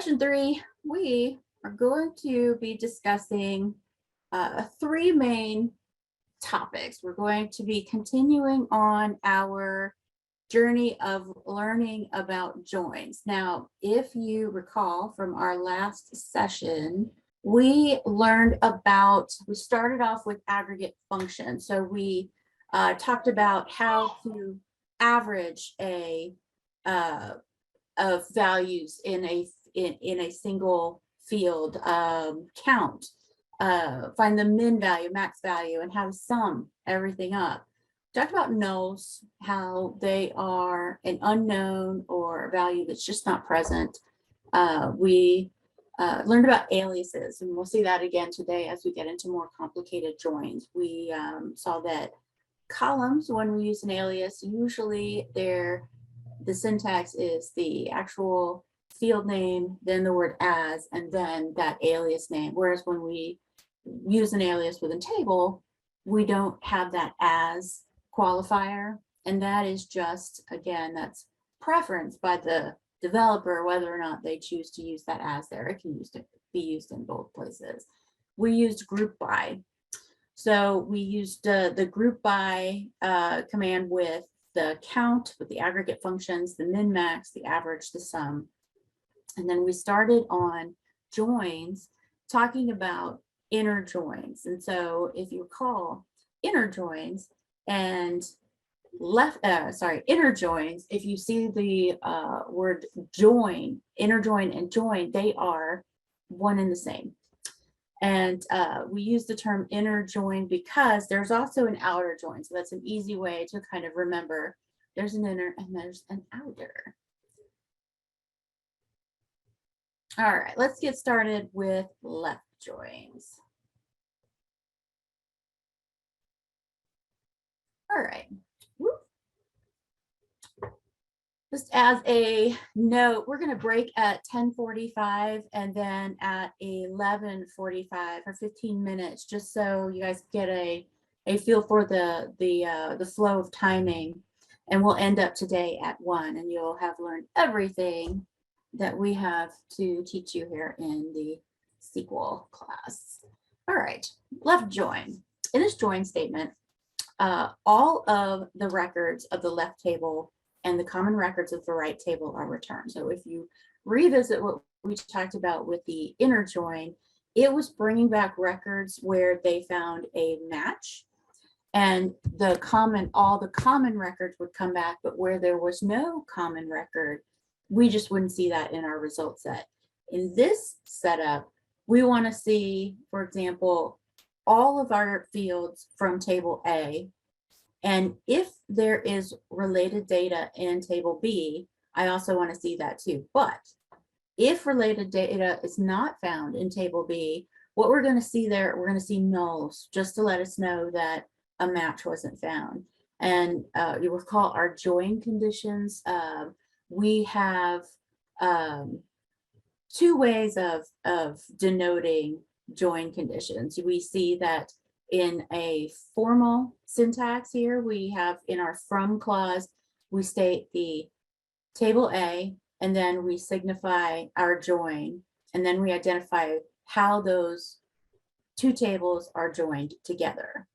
Session 3, we are going to be discussing 3 main topics. We're going to be continuing on our journey of learning about joins. Now, if you recall from our last session, we started off with aggregate functions. So we talked about how to average of values in a single field, count, find the min value, max value, and how to sum everything up. Talked about nulls, how they are an unknown or a value that's just not present. We learned about aliases, and we'll see that again today as we get into more complicated joins. We saw that columns, when we use an alias, usually the syntax is the actual field name, then the word as, and then that alias name. Whereas when we use an alias with a table, we don't have that as qualifier. And that is just, again, that's preference by the developer, whether or not they choose to use that as there. It can be used in both places. We used group by. So we used the group by command with the count, with the aggregate functions, the min max, the average, the sum. And then we started on joins, talking about inner joins. And so if you recall, inner joins, if you see the word join, inner join and join, they are one and the same. And we use the term inner join because there's also an outer join. So that's an easy way to kind of remember there's an inner and there's an outer. All right, let's get started with left joins. All right. Just as a note, we're going to break at 10:45 and then at 11:45 for 15 minutes, just so you guys get a feel for the flow of timing. And we'll end up today at 1, and you'll have learned everything that we have to teach you here in the SQL class. All right, left join. In this join statement, all of the records of the left table and the common records of the right table are returned. So if you revisit what we talked about with the inner join, it was bringing back records where they found a match, and all the common records would come back, but where there was no common record, we just wouldn't see that in our result set. In this setup, we want to see, for example, all of our fields from table A. And if there is related data in table B, I also want to see that too. But if related data is not found in table B, what we're going to see there, we're going to see nulls, just to let us know that a match wasn't found. And you recall our join conditions. We have 2 ways of denoting join conditions. We see that in a formal syntax here, we have in our from clause, we state the table A, and then we signify our join, and then we identify how those 2 tables are joined together.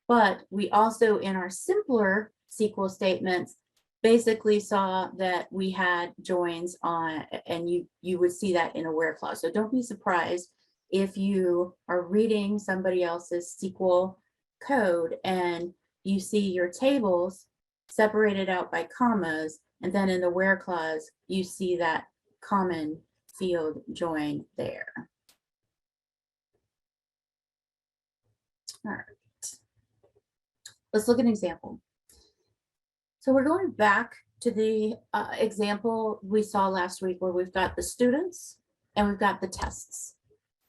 But we also, in our simpler SQL statements, basically saw that we had joins on, and you would see that in a where clause. So don't be surprised if you are reading somebody else's SQL code and you see your tables separated out by commas, and then in the where clause, you see that common field join there. All right, let's look at an example. So we're going back to the example we saw last week where we've got the students and we've got the tests.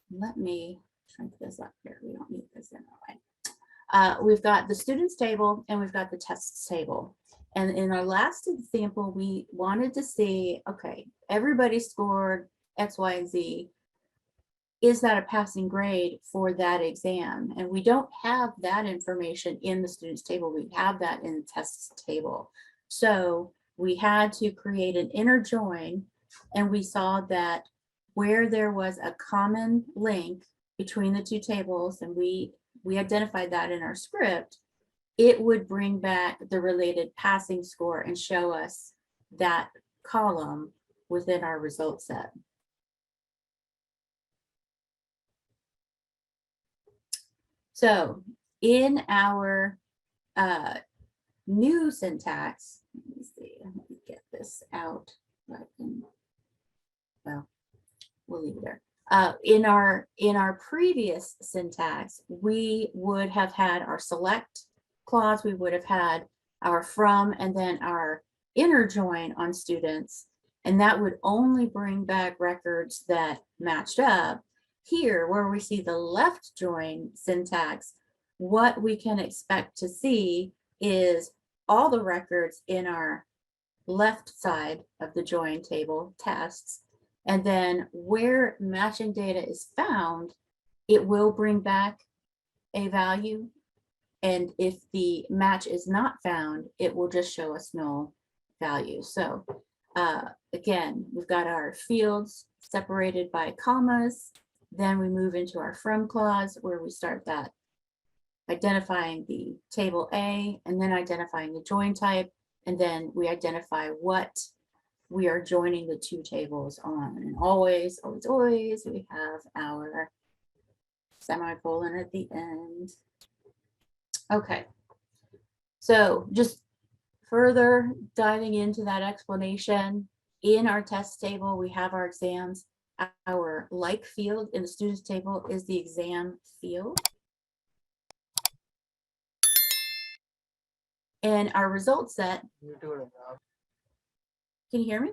Let me shrink this up here. We don't need this in that way. We've got the students table and we've got the tests table. And in our last example, we wanted to see, okay, everybody scored X, Y, and Z. Is that a passing grade for that exam? And we don't have that information in the students table. We have that in the tests table. So we had to create an inner join, and we saw that where there was a common link between the two tables, and we identified that in our script, it would bring back the related passing score and show us that column within our result set. So in our new syntax, let me see, let me get this out. Well, we'll leave it there. In our previous syntax, we would have had our select clause, we would have had our from, and then our inner join on students, and that would only bring back records that matched up. Here, where we see the left join syntax, what we can expect to see is all the records in our left side of the join table, tests, and then where matching data is found, it will bring back a value. And if the match is not found, it will just show us null value. So again, we've got our fields separated by commas. Then we move into our from clause, where we start that identifying the table A, and then identifying the join type, and then we identify what we are joining the two tables on. And always, always, always, we have our semicolon at the end. Okay, so just further diving into that explanation, in our test table, we have our exams. Our like field in the students table is the exam field. And our result set. Can you hear me?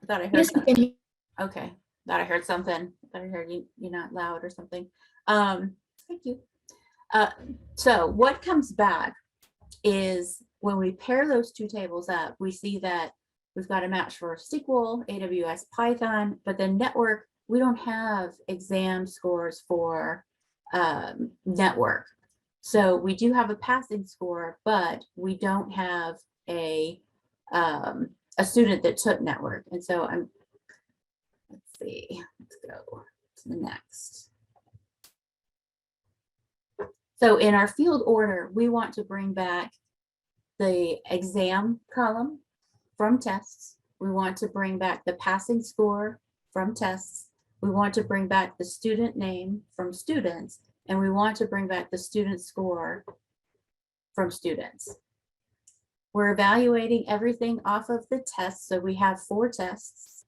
I thought I heard something. Okay, thought I heard something. I thought I heard you're not loud or something. Thank you. So what comes back is when we pair those two tables up, we see that we've got a match for SQL, AWS, Python, but then network, we don't have exam scores for network. So we do have a passing score, but we don't have a student that took network. And so let's see, let's go to the next. So in our field order, we want to bring back the exam column from tests. We want to bring back the passing score from tests. We want to bring back the student name from students, and we want to bring back the student score from students. We're evaluating everything off of the tests. So we have 4 tests.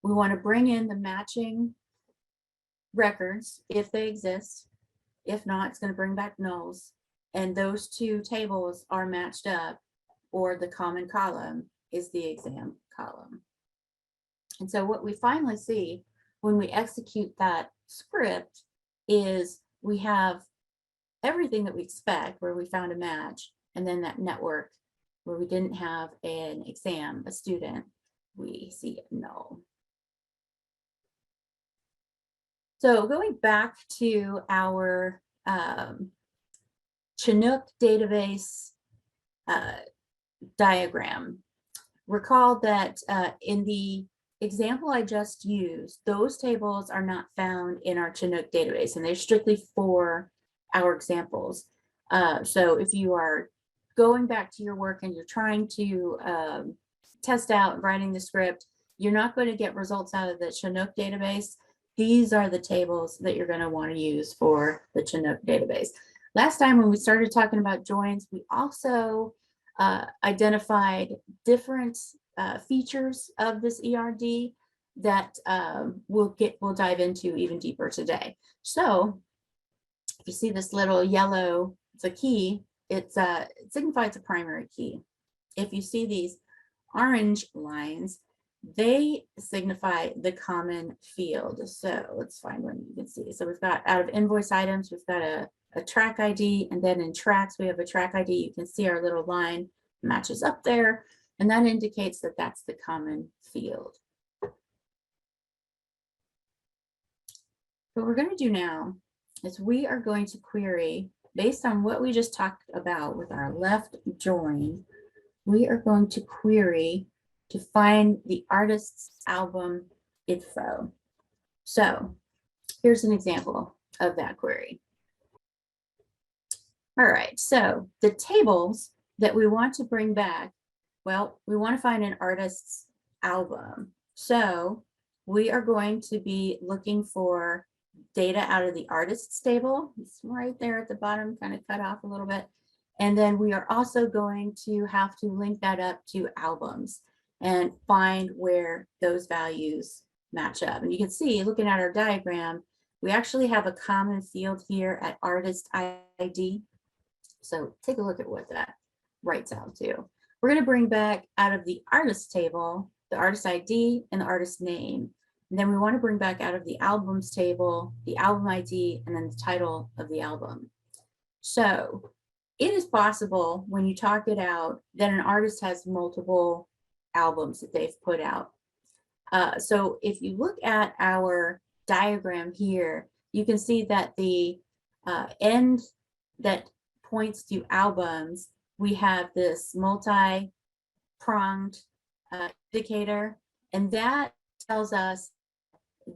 We want to bring in the matching records if they exist. If not, it's going to bring back nulls. And those two tables are matched up, or the common column is the exam column. And so what we finally see when we execute that script is we have everything that we expect, where we found a match, and then that network where we didn't have an exam, a student, we see null. So going back to our Chinook database diagram, recall that in the example I just used, those tables are not found in our Chinook database, and they're strictly for our examples. So if you are going back to your work and you're trying to test out writing the script, you're not going to get results out of the Chinook database. These are the tables that you're going to want to use for the Chinook database. Last time when we started talking about joins, we also identified different features of this ERD that we'll dive into even deeper today. So if you see this little yellow, it's a key, it signifies a primary key. If you see these orange lines, they signify the common field. So let's find one you can see. So we've got, out of invoice items, we've got a track ID, and then in tracks, we have a track ID. You can see our little line matches up there, and that indicates that that's the common field. What we're going to do now is we are going to query, based on what we just talked about with our left join, we are going to query to find the artist's album info. So here's an example of that query. All right, so the tables that we want to bring back, well, we want to find an artist's album. So we are going to be looking for data out of the artist's table. It's right there at the bottom, kind of cut off a little bit. And then we are also going to have to link that up to albums and find where those values match up. And you can see, looking at our diagram, we actually have a common field here at artist ID. So take a look at what that writes out to. We're going to bring back out of the artist table, the artist ID and the artist name. And then we want to bring back out of the albums table, the album ID, and then the title of the album. So it is possible when you talk it out that an artist has multiple albums that they've put out. So if you look at our diagram here, you can see that the end that points to albums, we have this multi-pronged indicator, and that tells us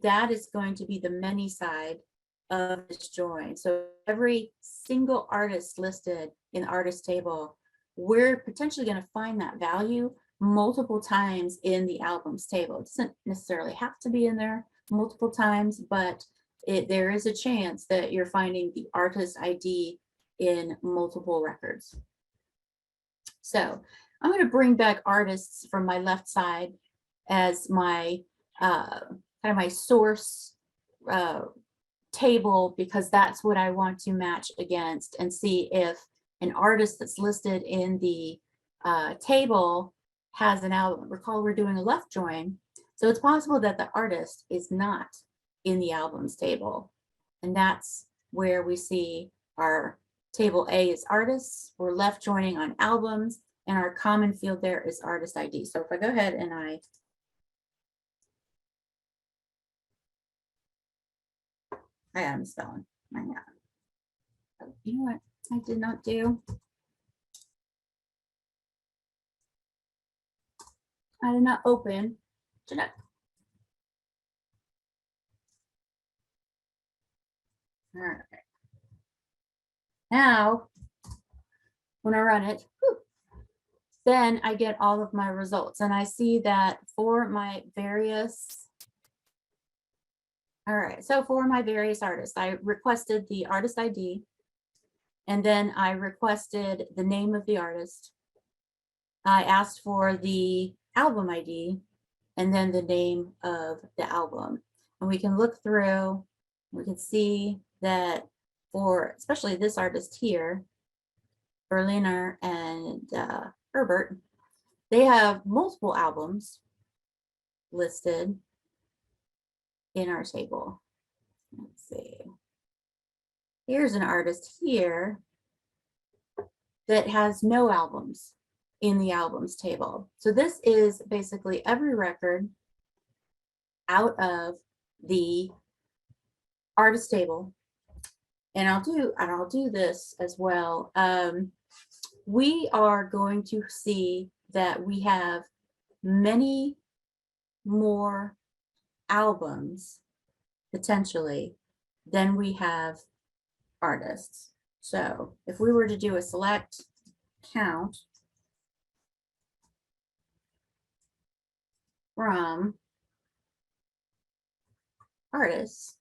that is going to be the many side of this join. So every single artist listed in the artist table, we're potentially going to find that value multiple times in the albums table. It doesn't necessarily have to be in there multiple times, but there is a chance that you're finding the artist ID in multiple records. So I'm going to bring back artists from my left side as my kind of my source table, because that's what I want to match against and see if an artist that's listed in the table has an album. Recall we're doing a left join, so it's possible that the artist is not in the albums table, and that's where we see our table A is artists, we're left joining on albums, and our common field there is artist ID. So if I go ahead and I am spelling. You know what I did not do? I did not open Jeanette. All right. Now, when I run it, then I get all of my results, and I see that for my various, all right, so for my various artists, I requested the artist ID, and then I requested the name of the artist. I asked for the album ID, and then the name of the album. And we can look through, we can see that for especially this artist here, Berliner and Herbert, they have multiple albums listed in our table. Let's see. Here's an artist here that has no albums in the albums table. So this is basically every record out of the artist table. And I'll do this as well. We are going to see that we have many more albums potentially than we have artists. So if we were to do a select count from artists,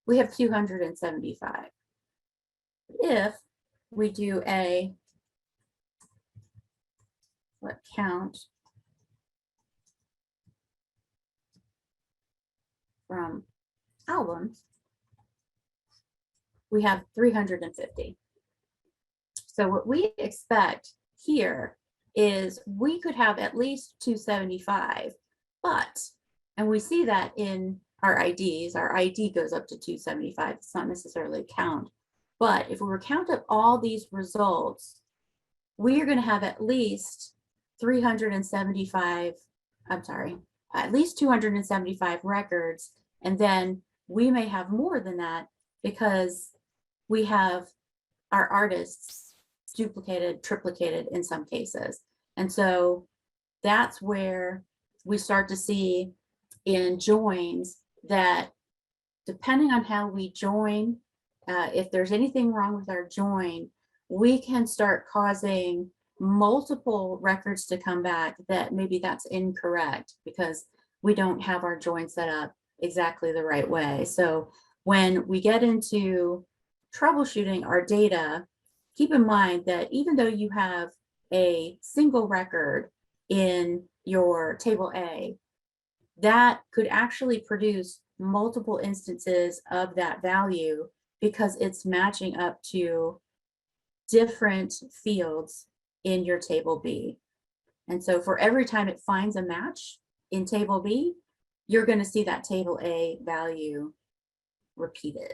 we have 275. If we do a count from albums, we have 350. So what we expect here is we could have at least 275, and we see that in our IDs, our ID goes up to 275. It's not necessarily a count, but if we were to count up all these results, we are going to have at least 375, I'm sorry, at least 275 records. And then we may have more than that because we have our artists duplicated, triplicated in some cases. And so that's where we start to see in joins that depending on how we join, if there's anything wrong with our join, we can start causing multiple records to come back that maybe that's incorrect because we don't have our join set up exactly the right way. So when we get into troubleshooting our data, keep in mind that even though you have a single record in your table A, that could actually produce multiple instances of that value because it's matching up to different fields in your table B. And so for every time it finds a match in table B, you're going to see that table A value repeated.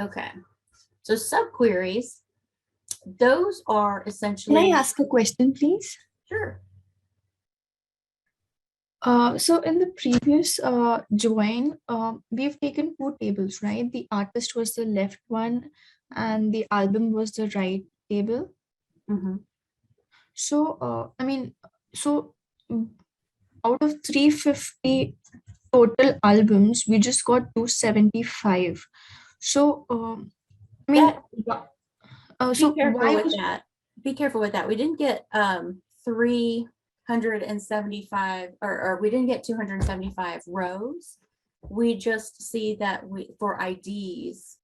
Okay, so subqueries, those are essentially. Can I ask a question, please? Sure. So in the previous join, we've taken two tables, right? The artist was the left one and the album was the right table. Mm-hmm. So, I mean, so out of 350 total albums, we just got 275. So, I mean, so Be careful why with was that. Be careful with that. We didn't get 375 or we didn't get 275 rows. We just see that for IDs,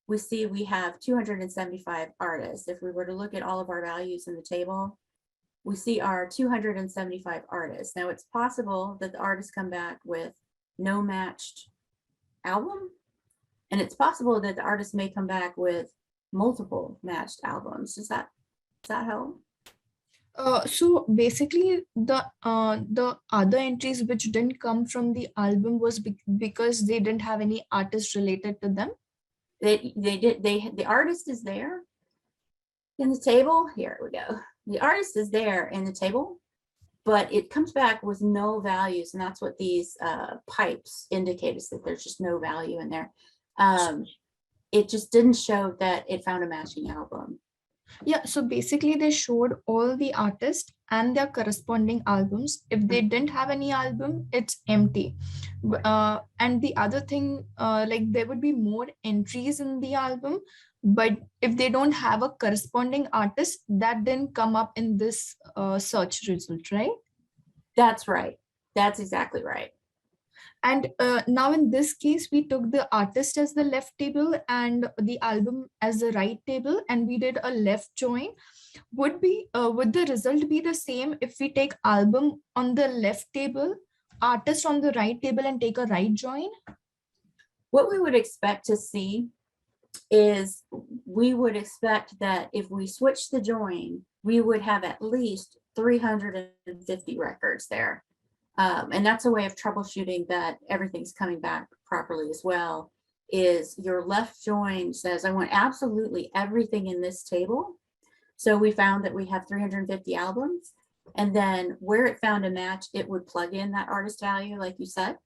we see we have 275 artists. If we were to look at all of our values in the table, we see our 275 artists. Now it's possible that the artists come back with no matched album, and it's possible that the artist may come back with multiple matched albums. Does that help? So basically, the other entries which didn't come from the album was because they didn't have any artist related to them. The artist is there in the table. Here we go. The artist is there in the table, but it comes back with no values, and that's what these pipes indicate, is that there's just no value in there. It just didn't show that it found a matching album. Yeah, so basically they showed all the artists and their corresponding albums. If they didn't have any album, it's empty. And the other thing, like there would be more entries in the album, but if they don't have a corresponding artist, that didn't come up in this search result, right? That's right. That's exactly right. And now in this case, we took the artist as the left table and the album as the right table, and we did a left join. Would the result be the same if we take album on the left table, artist on the right table, and take a right join? What we would expect to see is we would expect that if we switch the join, we would have at least 350 records there. And that's a way of troubleshooting that everything's coming back properly as well, is your left join says, I want absolutely everything in this table. So we found that we have 350 albums, and then where it found a match, it would plug in that artist value, like you said.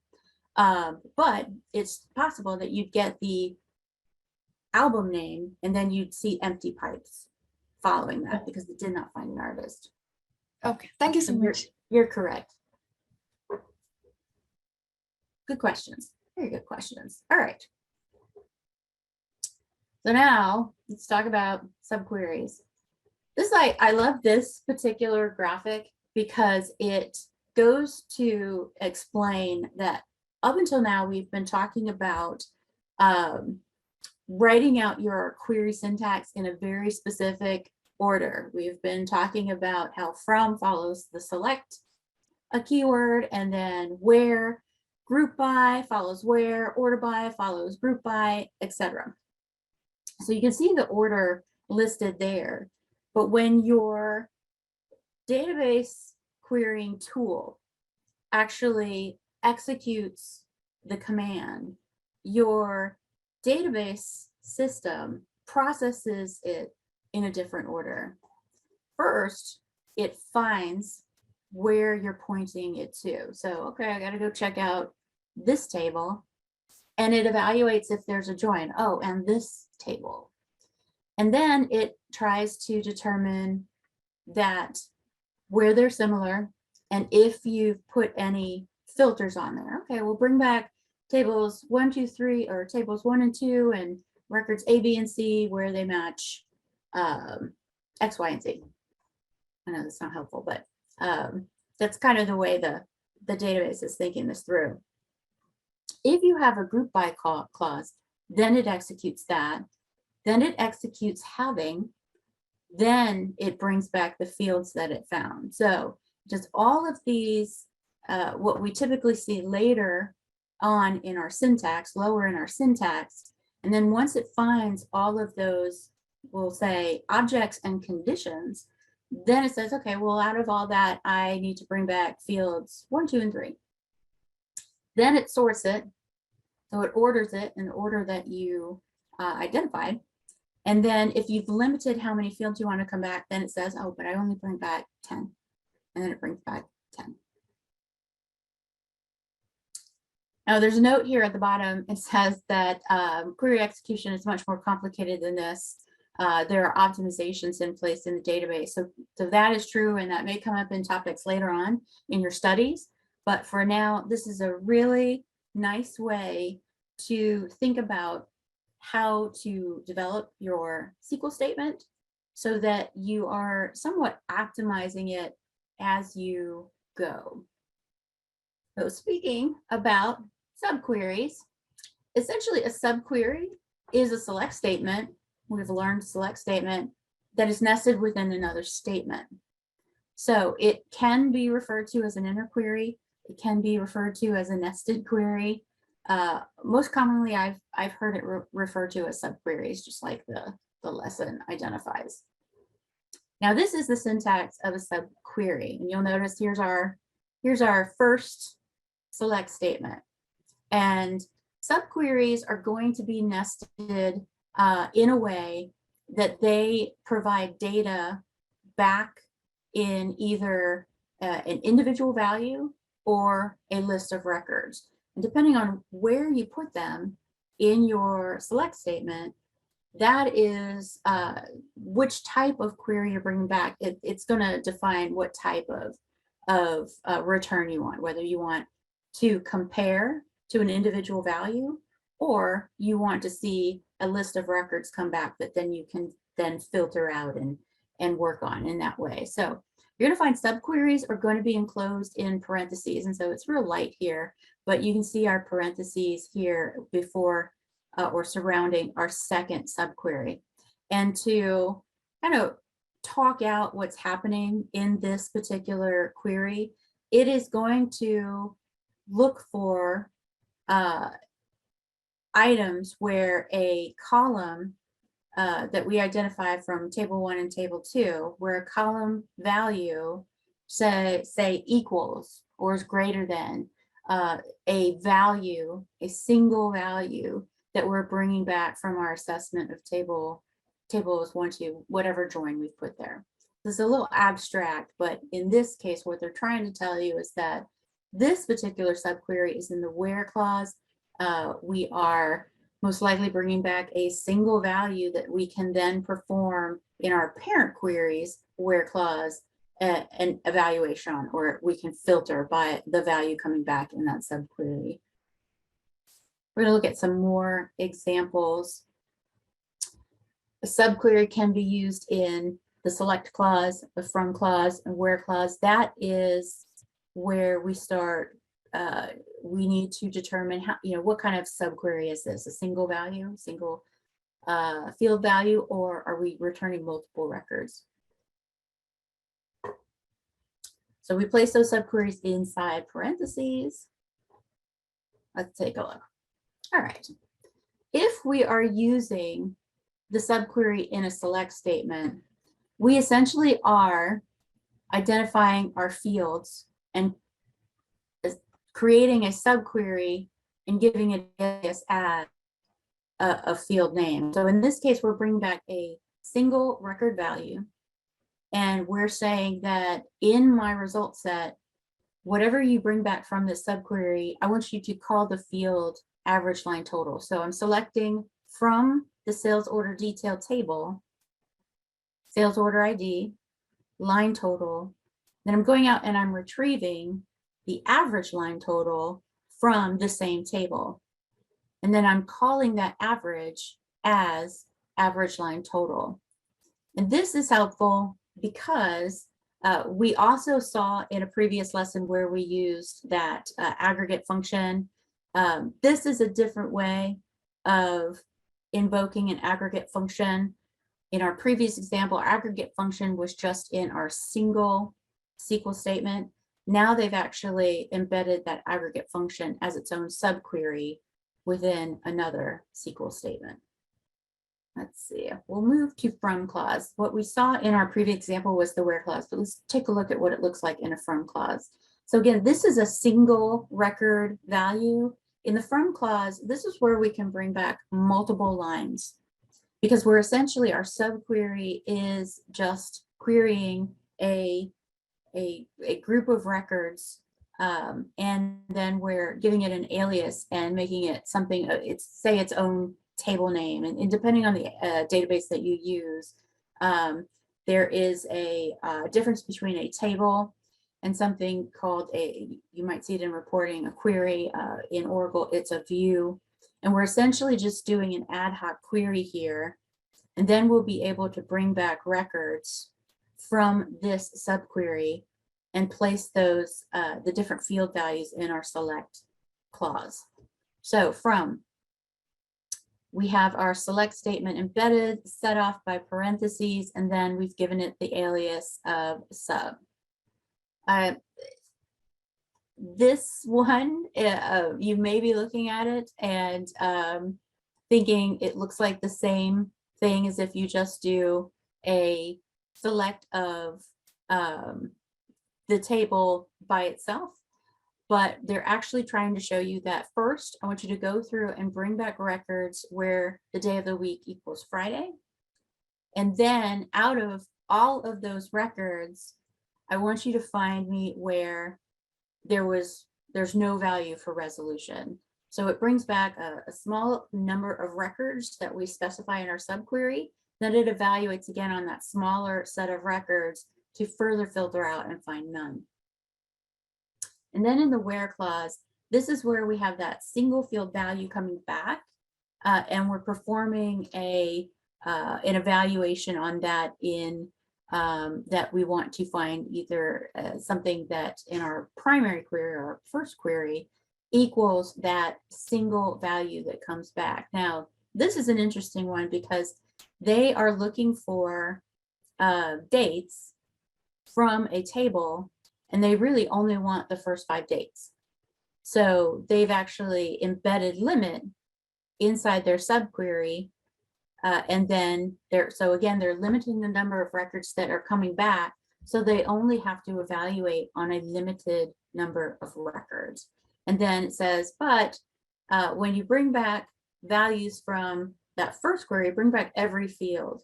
But it's possible that you'd get the album name and then you'd see empty pipes following that because it did not find an artist. Okay, thank you so much. You're correct. Good questions. Very good questions. All right. So now let's talk about subqueries. I love this particular graphic because it goes to explain that up until now we've been talking about writing out your query syntax in a very specific order. We've been talking about how from follows the select a keyword, and then where, group by follows where, order by follows group by, etc. So you can see the order listed there. But when your database querying tool actually executes the command, your database system processes it in a different order. First, it finds where you're pointing it to. So, okay, I got to go check out this table, and it evaluates if there's a join. Oh, and this table. And then it tries to determine that where they're similar, and if you've put any filters on there. Okay, we'll bring back tables 1, 2, 3, or tables 1 and 2, and records A, B, and C where they match X, Y, and Z. I know that's not helpful, but that's kind of the way the database is thinking this through. If you have a group by clause, then it executes that. Then it executes having. Then it brings back the fields that it found. So just all of these, what we typically see later on in our syntax, lower in our syntax. And then once it finds all of those, we'll say objects and conditions, then it says, okay, well, out of all that, I need to bring back fields 1, 2, and 3. Then it sorts it. So it orders it in the order that you identified. And then if you've limited how many fields you want to come back, then it says, oh, but I only bring back 10. And then it brings back 10. Now there's a note here at the bottom. It says that query execution is much more complicated than this. There are optimizations in place in the database. So that is true, and that may come up in topics later on in your studies. But for now, this is a really nice way to think about how to develop your SQL statement so that you are somewhat optimizing it as you go. So speaking about subqueries, essentially a subquery is a select statement. We've learned select statement that is nested within another statement. So it can be referred to as an inner query. It can be referred to as a nested query. Most commonly, I've heard it referred to as subqueries, just like the lesson identifies. Now, this is the syntax of a subquery, and you'll notice here's our first select statement. And subqueries are going to be nested in a way that they provide data back in either an individual value or a list of records. And depending on where you put them in your select statement, that is which type of query you're bringing back. It's going to define what type of return you want, whether you want to compare to an individual value, or you want to see a list of records come back that then you can then filter out and work on in that way. So you're going to find subqueries are going to be enclosed in parentheses. And so it's real light here, but you can see our parentheses here before or surrounding our second subquery. And to kind of talk out what's happening in this particular query, it is going to look for items where a column that we identify from table 1 and table 2, where a column value say equals or is greater than a value, a single value that we're bringing back from our assessment of tables 1, 2, whatever join we've put there. This is a little abstract, but in this case, what they're trying to tell you is that this particular subquery is in the where clause. We are most likely bringing back a single value that we can then perform in our parent queries where clause an evaluation on, or we can filter by the value coming back in that subquery. We're going to look at some more examples. A subquery can be used in the select clause, the from clause, and where clause. That is where we start. We need to determine how, what kind of subquery is this? A single value, single field value, or are we returning multiple records? So we place those subqueries inside parentheses. Let's take a look. All right. If we are using the subquery in a select statement, we essentially are identifying our fields and creating a subquery and giving it as a field name. So in this case, we're bringing back a single record value. And we're saying that in my result set, whatever you bring back from this subquery, I want you to call the field average line total. So I'm selecting from the sales order detail table sales order ID, line total. Then I'm going out and I'm retrieving the average line total from the same table. And then I'm calling that average as average line total. And this is helpful because we also saw in a previous lesson where we used that aggregate function. This is a different way of invoking an aggregate function. In our previous example, our aggregate function was just in our single SQL statement. Now they've actually embedded that aggregate function as its own subquery within another SQL statement. Let's see, we'll move to from clause. What we saw in our previous example was the where clause, but let's take a look at what it looks like in a from clause. So again, this is a single record value. In the from clause, this is where we can bring back multiple lines because we're essentially, our subquery is just querying a group of records, and then we're giving it an alias and making it something, say its own table name, and depending on the database that you use, there is a difference between a table and something called you might see it in reporting, a query. In Oracle, it's a view, and we're essentially just doing an ad hoc query here, and then we'll be able to bring back records from this subquery and place those the different field values in our select clause. So from, we have our select statement embedded, set off by parentheses, and then we've given it the alias of sub. This one, you may be looking at it and thinking it looks like the same thing as if you just do a select of the table by itself, but they're actually trying to show you that first, I want you to go through and bring back records where the day of the week equals Friday. And then out of all of those records, I want you to find me where there's no value for resolution. So it brings back a small number of records that we specify in our subquery. Then it evaluates again on that smaller set of records to further filter out and find none. And then in the where clause, this is where we have that single field value coming back, and we're performing an evaluation on that in that we want to find either something that in our primary query or our first query equals that single value that comes back. Now, this is an interesting one because they are looking for dates from a table, and they really only want the first 5 dates. So they've actually embedded limit inside their subquery, and then they're limiting the number of records that are coming back, so they only have to evaluate on a limited number of records. And then it says, but when you bring back values from that first query, bring back every field.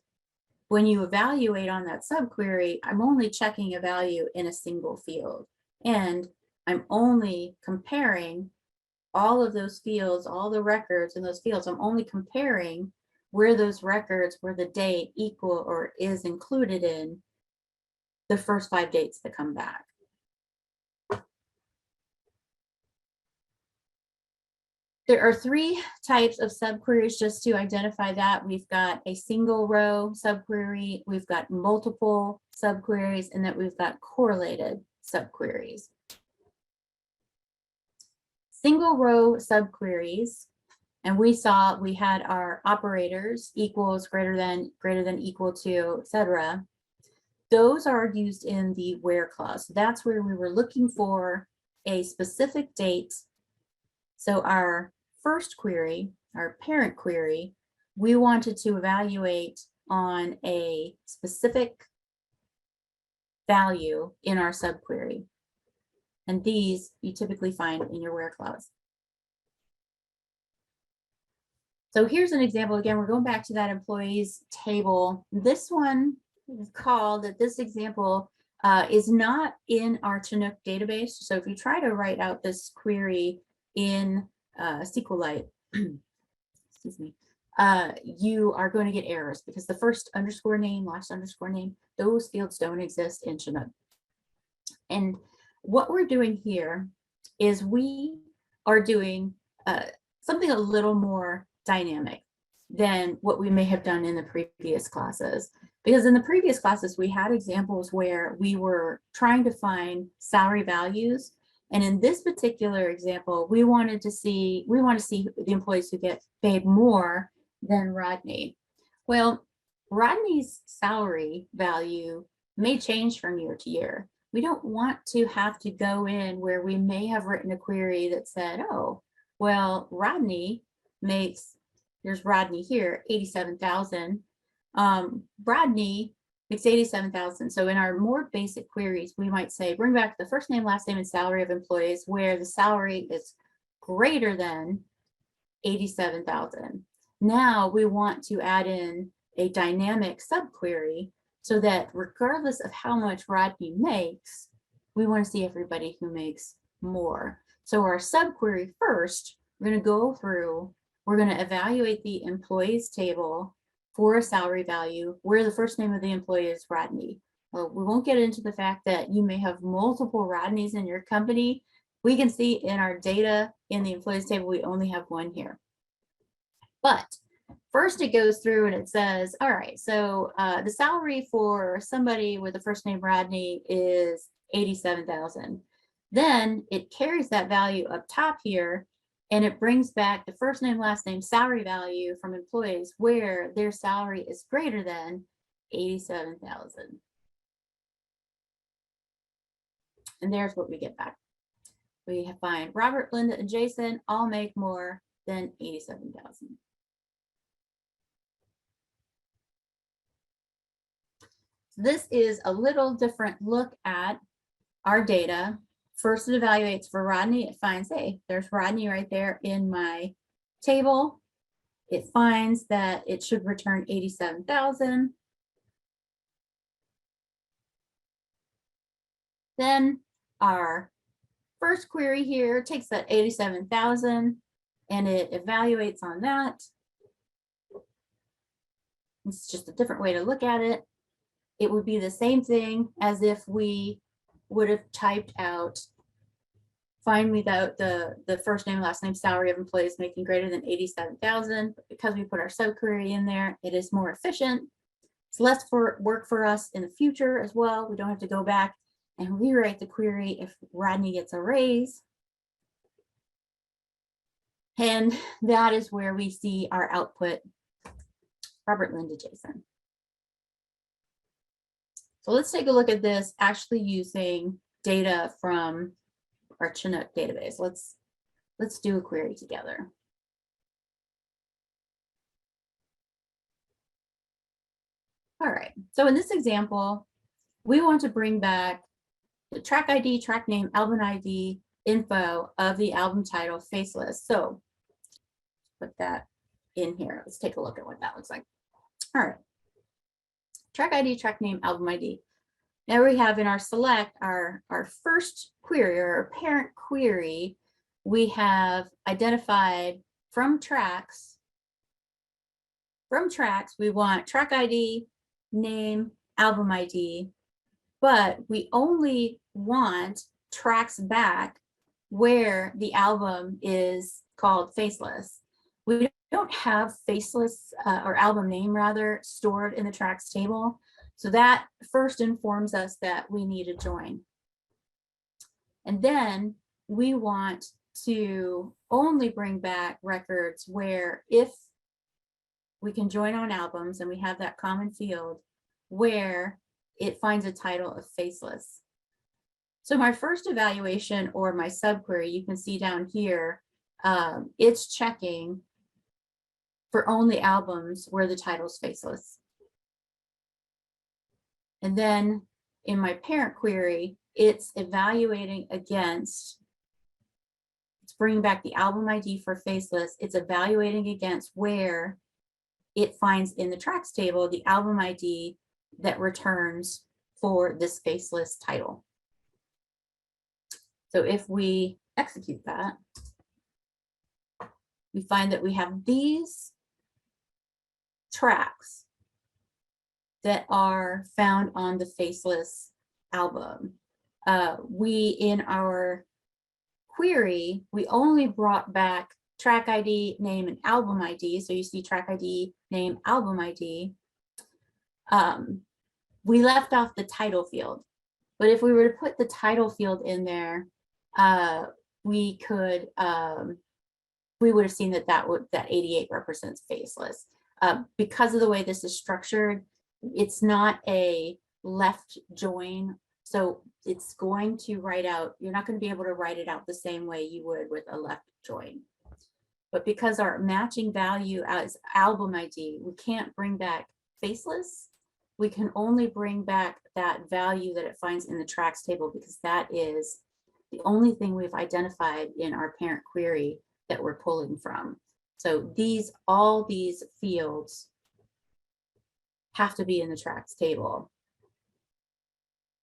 When you evaluate on that subquery, I'm only checking a value in a single field, and I'm only comparing all of those fields, all the records in those fields. I'm only comparing where those records, where the date equal or is included in the first 5 dates that come back. There are 3 types of subqueries, just to identify that. We've got a single row subquery, we've got multiple subqueries, and that we've got correlated subqueries. Single row subqueries, and we had our operators, equals, greater than, equal to, etc. Those are used in the where clause. That's where we were looking for a specific date. So our first query, our parent query, we wanted to evaluate on a specific value in our subquery. And these you typically find in your where clause. So here's an example. Again, we're going back to that employees table. This one is called, that this example is not in our Chinook database. So if you try to write out this query in SQLite, excuse me, you are going to get errors because the first underscore name, last underscore name, those fields don't exist in Chinook. And what we're doing here is we are doing something a little more dynamic than what we may have done in the previous classes. Because in the previous classes, we had examples where we were trying to find salary values. And in this particular example, we want to see the employees who get paid more than Rodney. Well, Rodney's salary value may change from year to year. We don't want to have to go in where we may have written a query that said, oh, well, Rodney makes, here's Rodney here, 87,000. Rodney makes 87,000. So in our more basic queries, we might say, bring back the first name, last name, and salary of employees where the salary is greater than 87,000. Now we want to add in a dynamic subquery so that regardless of how much Rodney makes, we want to see everybody who makes more. So our subquery first, we're going to go through, we're going to evaluate the employees table for a salary value where the first name of the employee is Rodney. Well, we won't get into the fact that you may have multiple Rodneys in your company. We can see in our data in the employees table, we only have one here. But first it goes through and it says, all right, so the salary for somebody with the first name Rodney is 87,000. Then it carries that value up top here and it brings back the first name, last name, salary value from employees where their salary is greater than 87,000. And there's what we get back. We find Robert, Linda, and Jason all make more than 87,000. This is a little different look at our data. First, it evaluates for Rodney. It finds, hey, there's Rodney right there in my table. It finds that it should return 87,000. Then our first query here takes that 87,000 and it evaluates on that. It's just a different way to look at it. It would be the same thing as if we would have typed out, find me the first name, last name, salary of employees making greater than 87,000. Because we put our subquery in there, it is more efficient. It's less work for us in the future as well. We don't have to go back and rewrite the query if Rodney gets a raise. And that is where we see our output, Robert, Linda, Jason. So let's take a look at this actually using data from our Chinook database. Let's do a query together. All right, so in this example, we want to bring back the track ID, track name, album ID, info of the album title, Faceless. So put that in here. Let's take a look at what that looks like. All right. Track ID, track name, album ID. Now we have in our select, our first query or our parent query, we have identified from tracks. From tracks, we want track ID, name, album ID, but we only want tracks back where the album is called Faceless. We don't have Faceless or album name rather stored in the tracks table. So that first informs us that we need a join. And then we want to only bring back records where if we can join on albums and we have that common field where it finds a title of Faceless. So my first evaluation or my subquery, you can see down here, it's checking for only albums where the title's Faceless. And then in my parent query, it's evaluating against, it's bringing back the album ID for Faceless. It's evaluating against where it finds in the tracks table the album ID that returns for this Faceless title. So if we execute that, we find that we have these tracks that are found on the faceless album. We, in our query, we only brought back track ID, name, and album ID. So you see track ID, name, album ID. We left off the title field, but if we were to put the title field in there, we could, we would have seen that that 88 represents faceless. Because of the way this is structured, it's not a left join. So it's going to write out, you're not going to be able to write it out the same way you would with a left join. But because our matching value as album ID, we can't bring back faceless. We can only bring back that value that it finds in the tracks table, because that is the only thing we've identified in our parent query that we're pulling from. So all these fields have to be in the tracks table.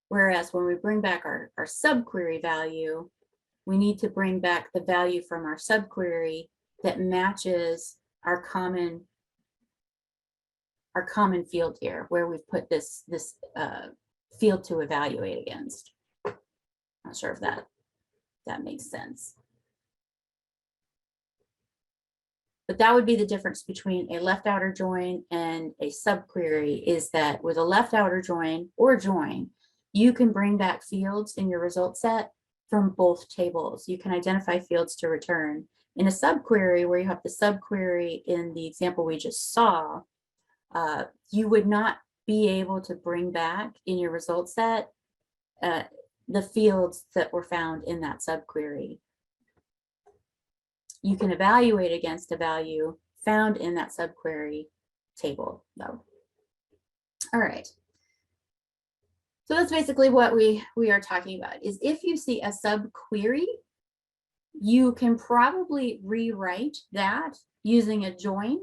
Whereas when we bring back our subquery value, we need to bring back the value from our subquery that matches our common field here, where we've put this field to evaluate against. Not sure if that makes sense. But that would be the difference between a left outer join and a subquery, is that with a left outer join or join, you can bring back fields in your result set from both tables. You can identify fields to return. In a subquery, where you have the subquery in the example we just saw, you would not be able to bring back in your result set the fields that were found in that subquery. You can evaluate against a value found in that subquery table, though. All right. So that's basically what we are talking about, is if you see a subquery, you can probably rewrite that using a join.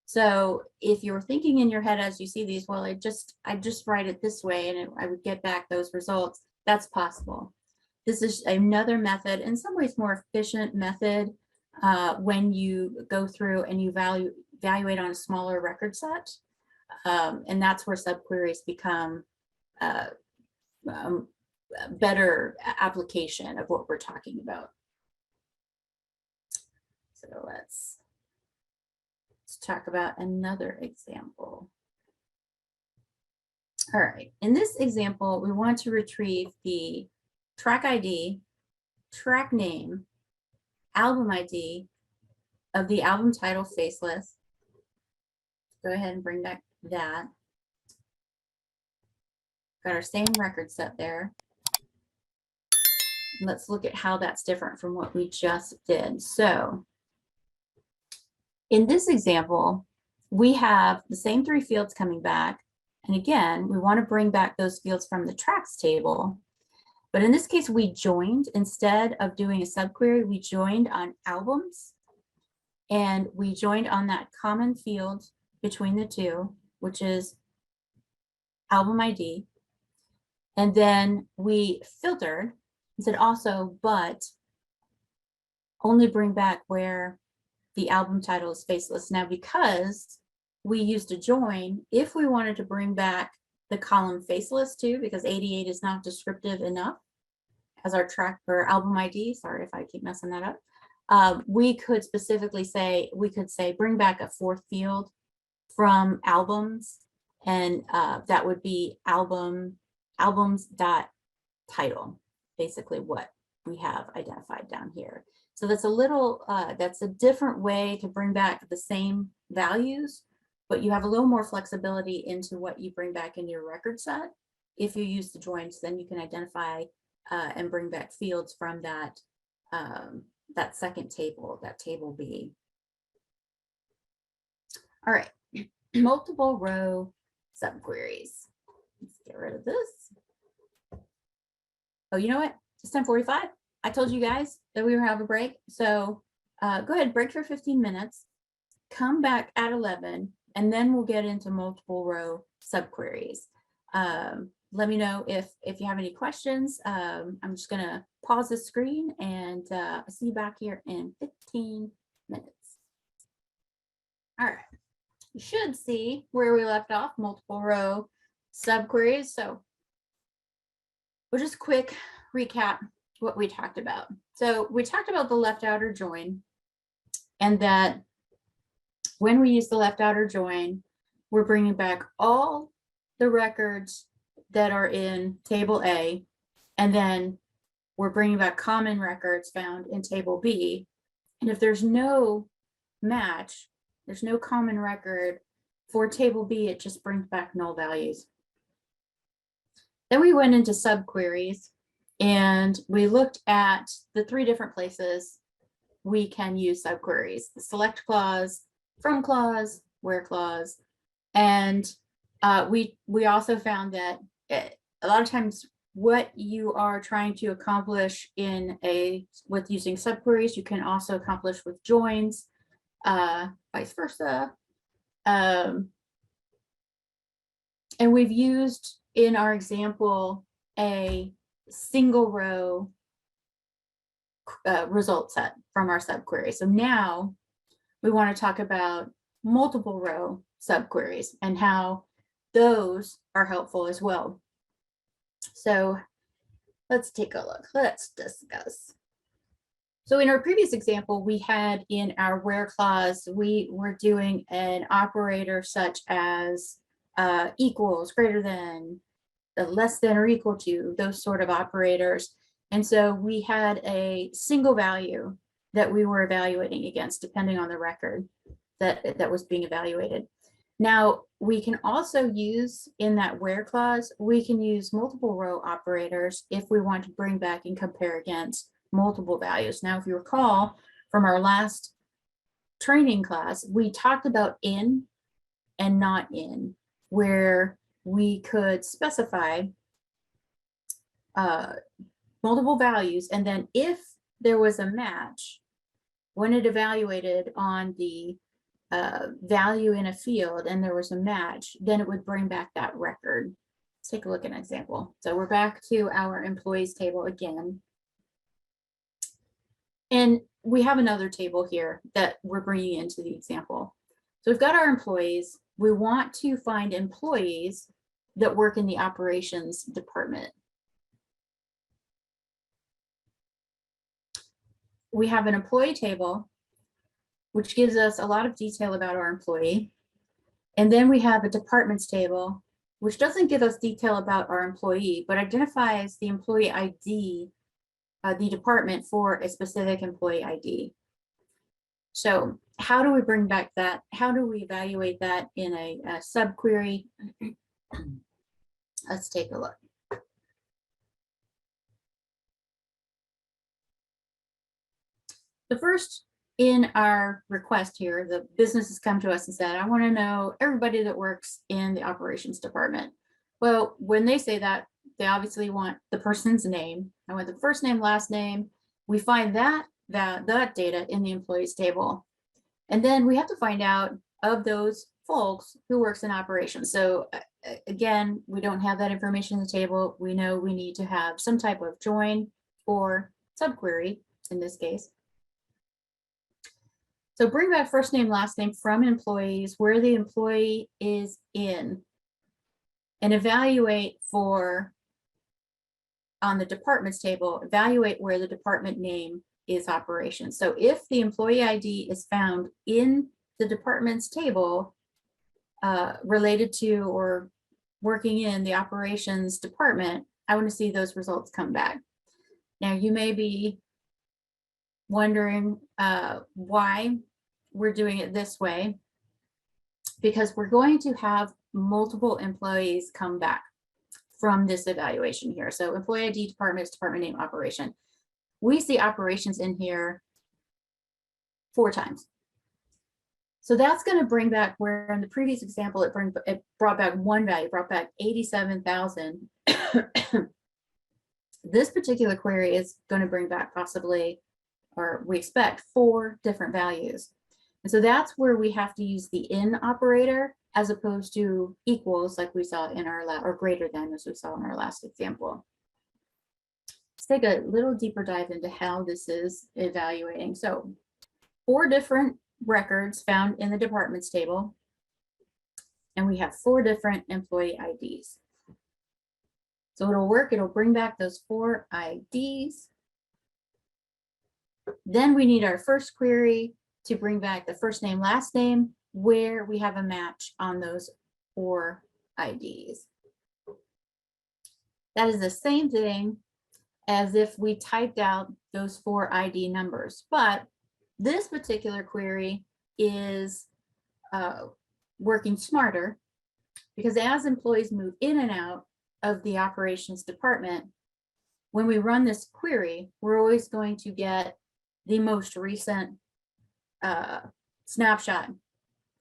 So if you're thinking in your head as you see these, well, I just write it this way and I would get back those results, that's possible. This is another method, in some ways more efficient method, when you go through and you evaluate on a smaller record set. And that's where subqueries become a better application of what we're talking about. So let's talk about another example. All right, in this example, we want to retrieve the track ID, track name, album ID of the album title Faceless. Go ahead and bring back that. Got our same record set there. Let's look at how that's different from what we just did. So in this example, we have the same three fields coming back. And again, we want to bring back those fields from the tracks table. But in this case, we joined, instead of doing a subquery, we joined on albums. And we joined on that common field between the two, which is album ID. And then we filtered and said also, but only bring back where the album title is Faceless. Now, because we used a join, if we wanted to bring back the column Faceless too, because 88 is not descriptive enough as our track or album ID, sorry if I keep messing that up, we could specifically say, bring back a fourth field from albums, and that would be albums.title, basically what we have identified down here. So that's a little, that's a different way to bring back the same values, but you have a little more flexibility into what you bring back in your record set. If you use the joins, then you can identify and bring back fields from that, that second table, that table B. All right, multiple row subqueries. Let's get rid of this. Oh, you know what? It's 10:45. I told you guys that we were having a break. So go ahead, break for 15 minutes, come back at 11, and then we'll get into multiple row subqueries. Let me know if you have any questions. I'm just gonna pause the screen and I'll see you back here in 15 minutes. All right, you should see where we left off, multiple row subqueries. So we'll just quick recap what we talked about. So we talked about the left outer join, and that when we use the left outer join, we're bringing back all the records that are in table A, and then we're bringing back common records found in table B. And if there's no match, there's no common record for table B, it just brings back null values. Then we went into subqueries and we looked at the 3 different places we can use subqueries: the select clause, from clause, where clause. And we also found that a lot of times what you are trying to accomplish with using subqueries, you can also accomplish with joins, vice versa. And we've used in our example a single row result set from our subquery. So now we want to talk about multiple row subqueries and how those are helpful as well. So let's take a look. Let's discuss. So in our previous example, we had in our where clause, we were doing an operator such as equals, greater than, less than or equal to, those sort of operators. And so we had a single value that we were evaluating against, depending on the record that was being evaluated. Now, we can also use in that where clause, we can use multiple row operators if we want to bring back and compare against multiple values. Now, if you recall from our last training class, we talked about in and not in, where we could specify multiple values, and then if there was a match, when it evaluated on the value in a field and there was a match, then it would bring back that record. Let's take a look at an example. So we're back to our employees table again. And we have another table here that we're bringing into the example. So we've got our employees. We want to find employees that work in the operations department. We have an employee table, which gives us a lot of detail about our employee. And then we have a departments table, which doesn't give us detail about our employee, but identifies the employee ID, the department for a specific employee ID. So how do we bring back that? How do we evaluate that in a subquery? Let's take a look. The first, in our request here, the business has come to us and said, I want to know everybody that works in the operations department. Well, when they say that, they obviously want the person's name. I want the first name, last name. We find that data in the employees table. And then we have to find out of those folks who works in operations. So again, we don't have that information in the table. We know we need to have some type of join or subquery in this case. So bring back first name, last name from employees where the employee is in, and evaluate for, on the departments table, evaluate where the department name is operations. So if the employee ID is found in the departments table related to or working in the operations department, I want to see those results come back. Now you may be wondering why we're doing it this way, because we're going to have multiple employees come back from this evaluation here. So employee ID, department name, operation. We see operations in here 4 times. So that's going to bring back, where in the previous example, it brought back one value, brought back 87,000. This particular query is going to bring back possibly, or we expect, 4 different values. And so that's where we have to use the in operator as opposed to equals like we saw in our or greater than as we saw in our last example. Let's take a little deeper dive into how this is evaluating. So 4 different records found in the departments table. and we have 4 different employee IDs. So it'll work, it'll bring back those 4 IDs. Then we need our first query to bring back the first name, last name, where we have a match on those 4 IDs. That is the same thing as if we typed out those 4 ID numbers, but this particular query is working smarter because as employees move in and out of the operations department, when we run this query, we're always going to get the most recent snapshot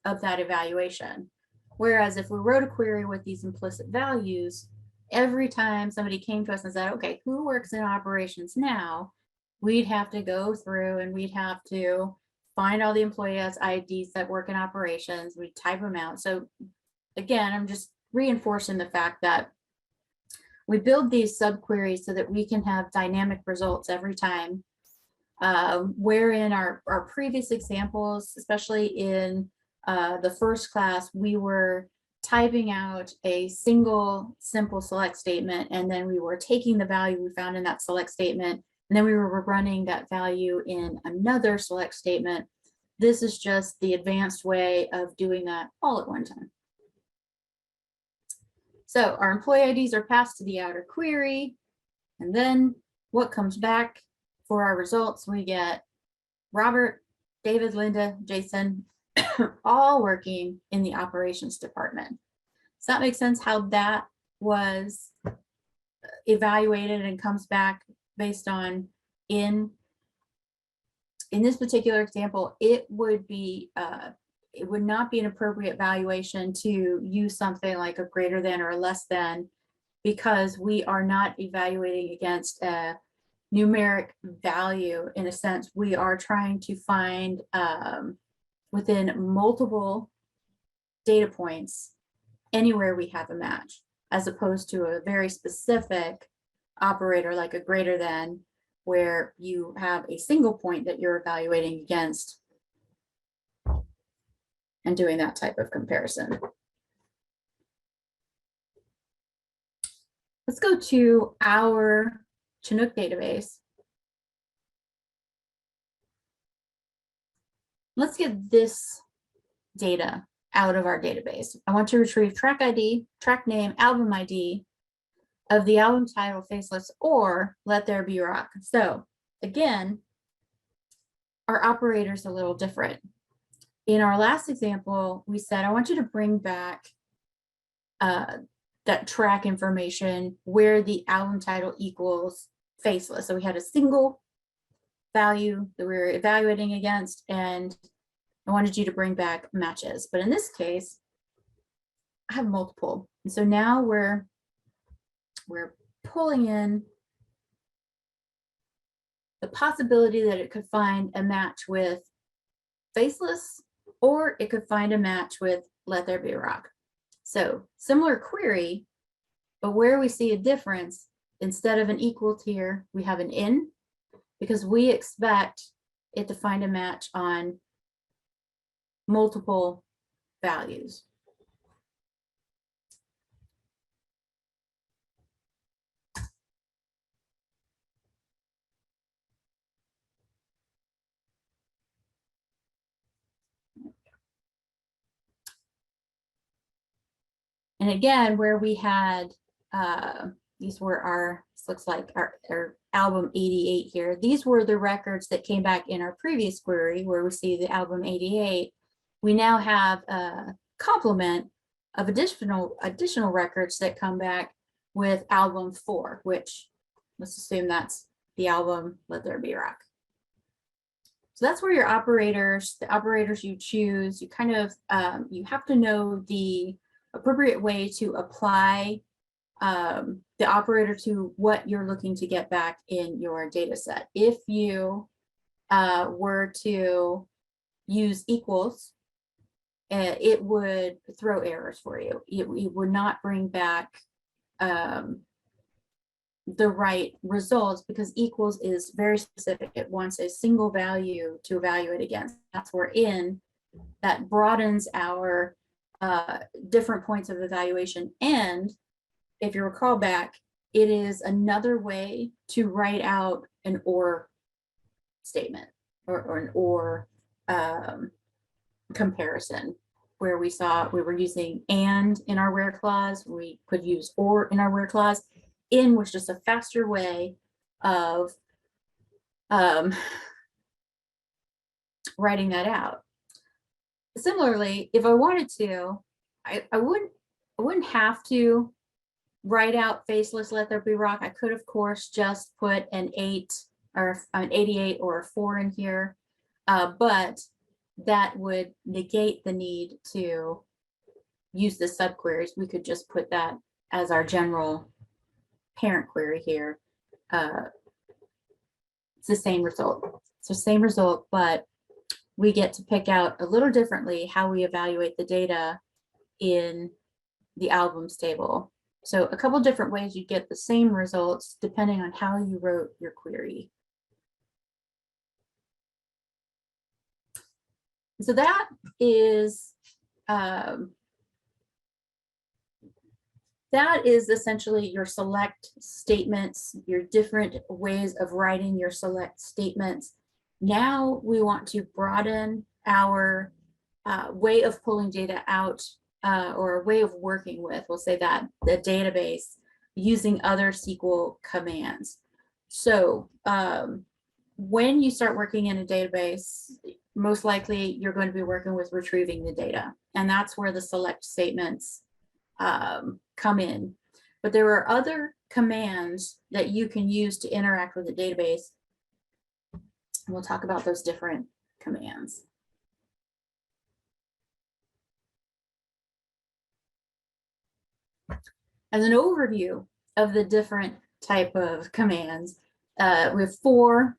of that evaluation. Whereas if we wrote a query with these implicit values, every time somebody came to us and said, okay, who works in operations now? We'd have to go through and we'd have to find all the employee IDs that work in operations. We type them out. So again, I'm just reinforcing the fact that we build these subqueries so that we can have dynamic results every time. Wherein our previous examples, especially in the first class, we were typing out a single simple select statement, and then we were taking the value we found in that select statement, and then we were running that value in another select statement. This is just the advanced way of doing that all at one time. So our employee IDs are passed to the outer query, and then what comes back for our results, we get Robert, David, Linda, Jason, all working in the operations department. Does that make sense how that was evaluated and comes back based on in this particular example, it would not be an appropriate valuation to use something like a greater than or a less than, because we are not evaluating against a numeric value. In a sense, we are trying to find within multiple data points anywhere we have a match, as opposed to a very specific operator like a greater than, where you have a single point that you're evaluating against and doing that type of comparison. Let's go to our Chinook database. Let's get this data out of our database. I want to retrieve track ID, track name, album ID of the album title, Faceless, or Let There Be Rock. So again, our operator's a little different. In our last example, we said, I want you to bring back that track information where the album title equals Faceless. So we had a single value that we were evaluating against, and I wanted you to bring back matches. But in this case, I have multiple. And so now we're pulling in the possibility that it could find a match with Faceless, or it could find a match with Let There Be a Rock. So similar query, but where we see a difference, instead of an equals here, we have an in, because we expect it to find a match on multiple values. And again, where we had, these were our, this looks like our album 88 here. These were the records that came back in our previous query where we see the album 88. We now have a complement of additional records that come back with album 4, which let's assume that's the album Let There Be Rock. So that's where your operators, the operators you choose, you kind of, you have to know the appropriate way to apply the operator to what you're looking to get back in your data set. If you were to use equals, it would throw errors for you. It would not bring back the right results, because equals is very specific. It wants a single value to evaluate against. That's where in that broadens our different points of evaluation. And if you recall back, it is another way to write out an or statement or an or comparison, where we were using and in our where clause. We could use or in our where clause. In was just a faster way of writing that out. Similarly, if I wanted to, I wouldn't have to write out faceless let there be rock. I could, of course, just put an 8 or an 88 or a 4 in here, but that would negate the need to use the subqueries. We could just put that as our general parent query here. It's the same result. It's the same result, but we get to pick out a little differently how we evaluate the data in the albums table. So a couple different ways you get the same results depending on how you wrote your query. So that is essentially your select statements, your different ways of writing your select statements. Now we want to broaden our way of pulling data out, or a way of working with, we'll say that, the database using other SQL commands. So when you start working in a database, most likely you're going to be working with retrieving the data, and that's where the select statements come in. But there are other commands that you can use to interact with the database. We'll talk about those different commands. As an overview of the different type of commands, we have 4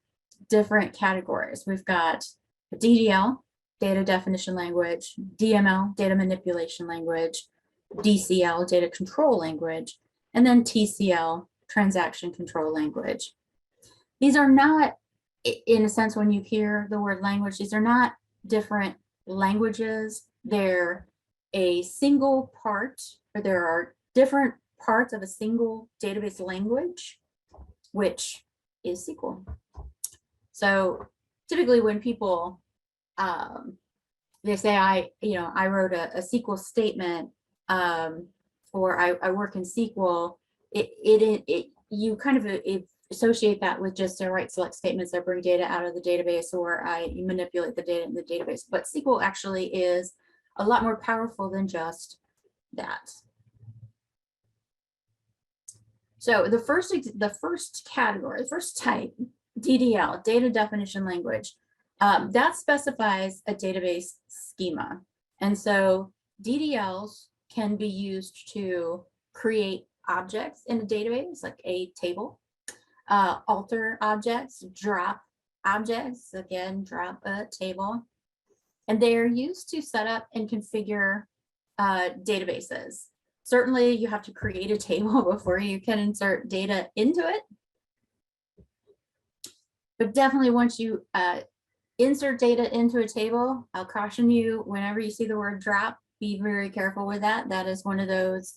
different categories. We've got DDL, data definition language, DML, data manipulation language, DCL, data control language, and then TCL, transaction control language. These are not, in a sense, when you hear the word language, these are not different languages. They're a single part, or there are different parts of a single database language, which is SQL. So typically when people, they say, I wrote a SQL statement, or I work in SQL, you kind of associate that with just I write select statements that bring data out of the database, or I manipulate the data in the database. But SQL actually is a lot more powerful than just that. So the first category, the first type, DDL, data definition language, that specifies a database schema. And so DDLs can be used to create objects in a database, like a table, alter objects, drop objects, again, drop a table. And they are used to set up and configure databases. Certainly, you have to create a table before you can insert data into it. But definitely once you insert data into a table, I'll caution you, whenever you see the word drop, be very careful with that. That is one of those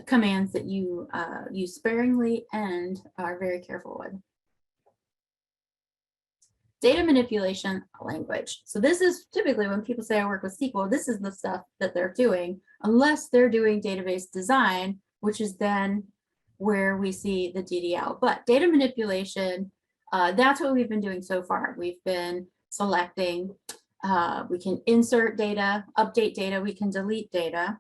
commands that you use sparingly and are very careful with. Data manipulation language. So this is typically when people say I work with SQL, this is the stuff that they're doing, unless they're doing database design, which is then where we see the DDL. But data manipulation, that's what we've been doing so far. We've been selecting, we can insert data, update data, we can delete data.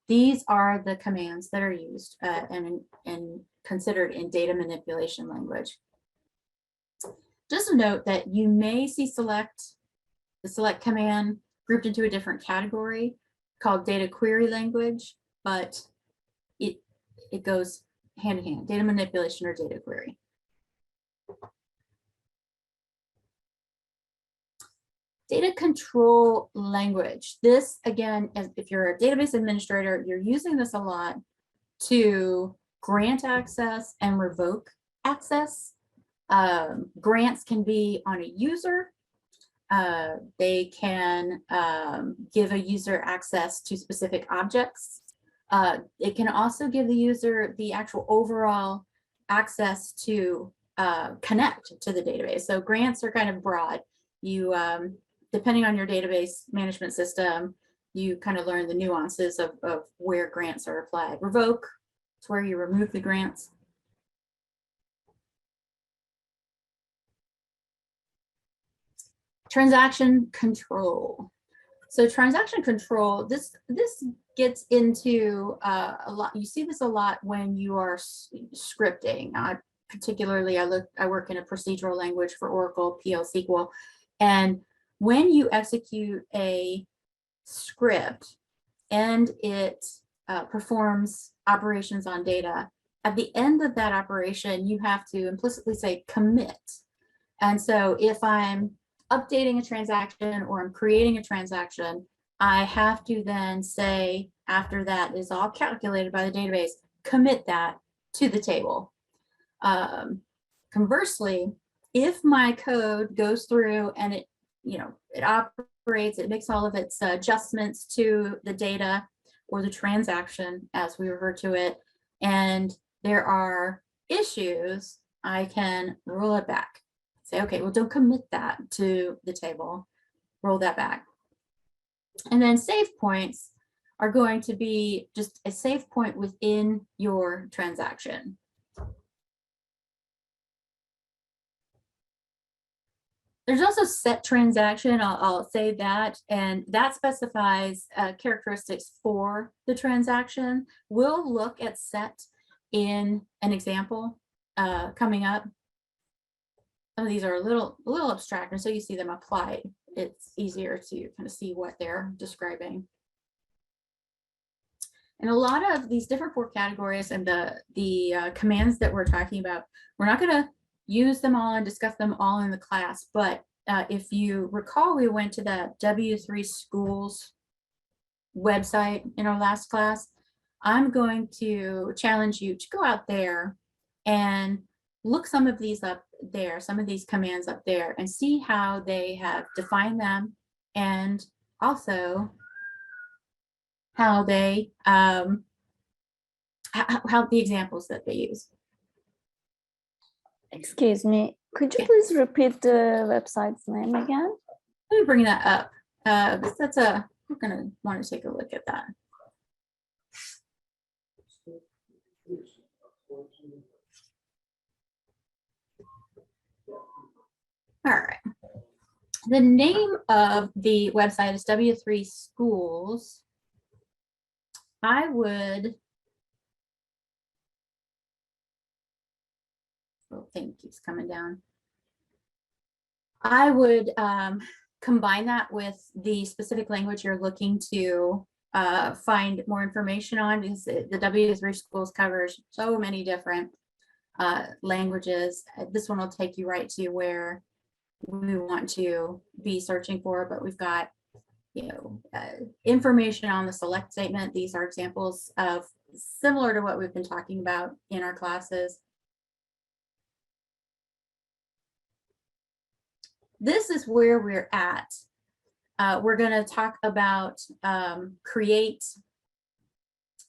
These are the commands that are used and considered in data manipulation language. Just a note that you may see the select command grouped into a different category called data query language, but it goes hand in hand, data manipulation or data query. Data control language. This, again, if you're a database administrator, you're using this a lot to grant access and revoke access. Grants can be on a user. They can give a user access to specific objects. It can also give the user the actual overall access to connect to the database. So grants are kind of broad. You, depending on your database management system, you kind of learn the nuances of where grants are applied. Revoke, it's where you remove the grants. Transaction control. So transaction control, this gets into a lot. You see this a lot when you are scripting. Particularly, I work in a procedural language for Oracle, PL SQL, and when you execute a script and it performs operations on data, at the end of that operation, you have to implicitly say commit. And so if I'm updating a transaction or I'm creating a transaction, I have to then say, after that is all calculated by the database, commit that to the table. Conversely, if my code goes through and it operates, it makes all of its adjustments to the data or the transaction, as we refer to it, and there are issues, I can roll it back. Say, okay, well, don't commit that to the table, roll that back. And then save points are going to be just a save point within your transaction. There's also set transaction, I'll say that, and that specifies characteristics for the transaction. We'll look at set in an example coming up. Some of these are a little abstract, and so you see them applied. It's easier to kind of see what they're describing. And a lot of these different four categories and the commands that we're talking about, we're not going to use them all and discuss them all in the class, but if you recall, we went to the W3 Schools website in our last class. I'm going to challenge you to go out there and look some of these up there, some of these commands up there, and see how they have defined them, and also how they how the examples that they use. Excuse me, could you please repeat the website's name again? Let me bring that up. We're gonna want to take a look at that. All right. The name of the website is W3 Schools. I would, oh, thing keeps coming down. I would combine that with the specific language you're looking to find more information on, because the W3 Schools covers so many different languages. This one will take you right to where we want to be searching for, but we've got information on the select statement. These are examples of similar to what we've been talking about in our classes. This is where we're at. We're going to talk about create.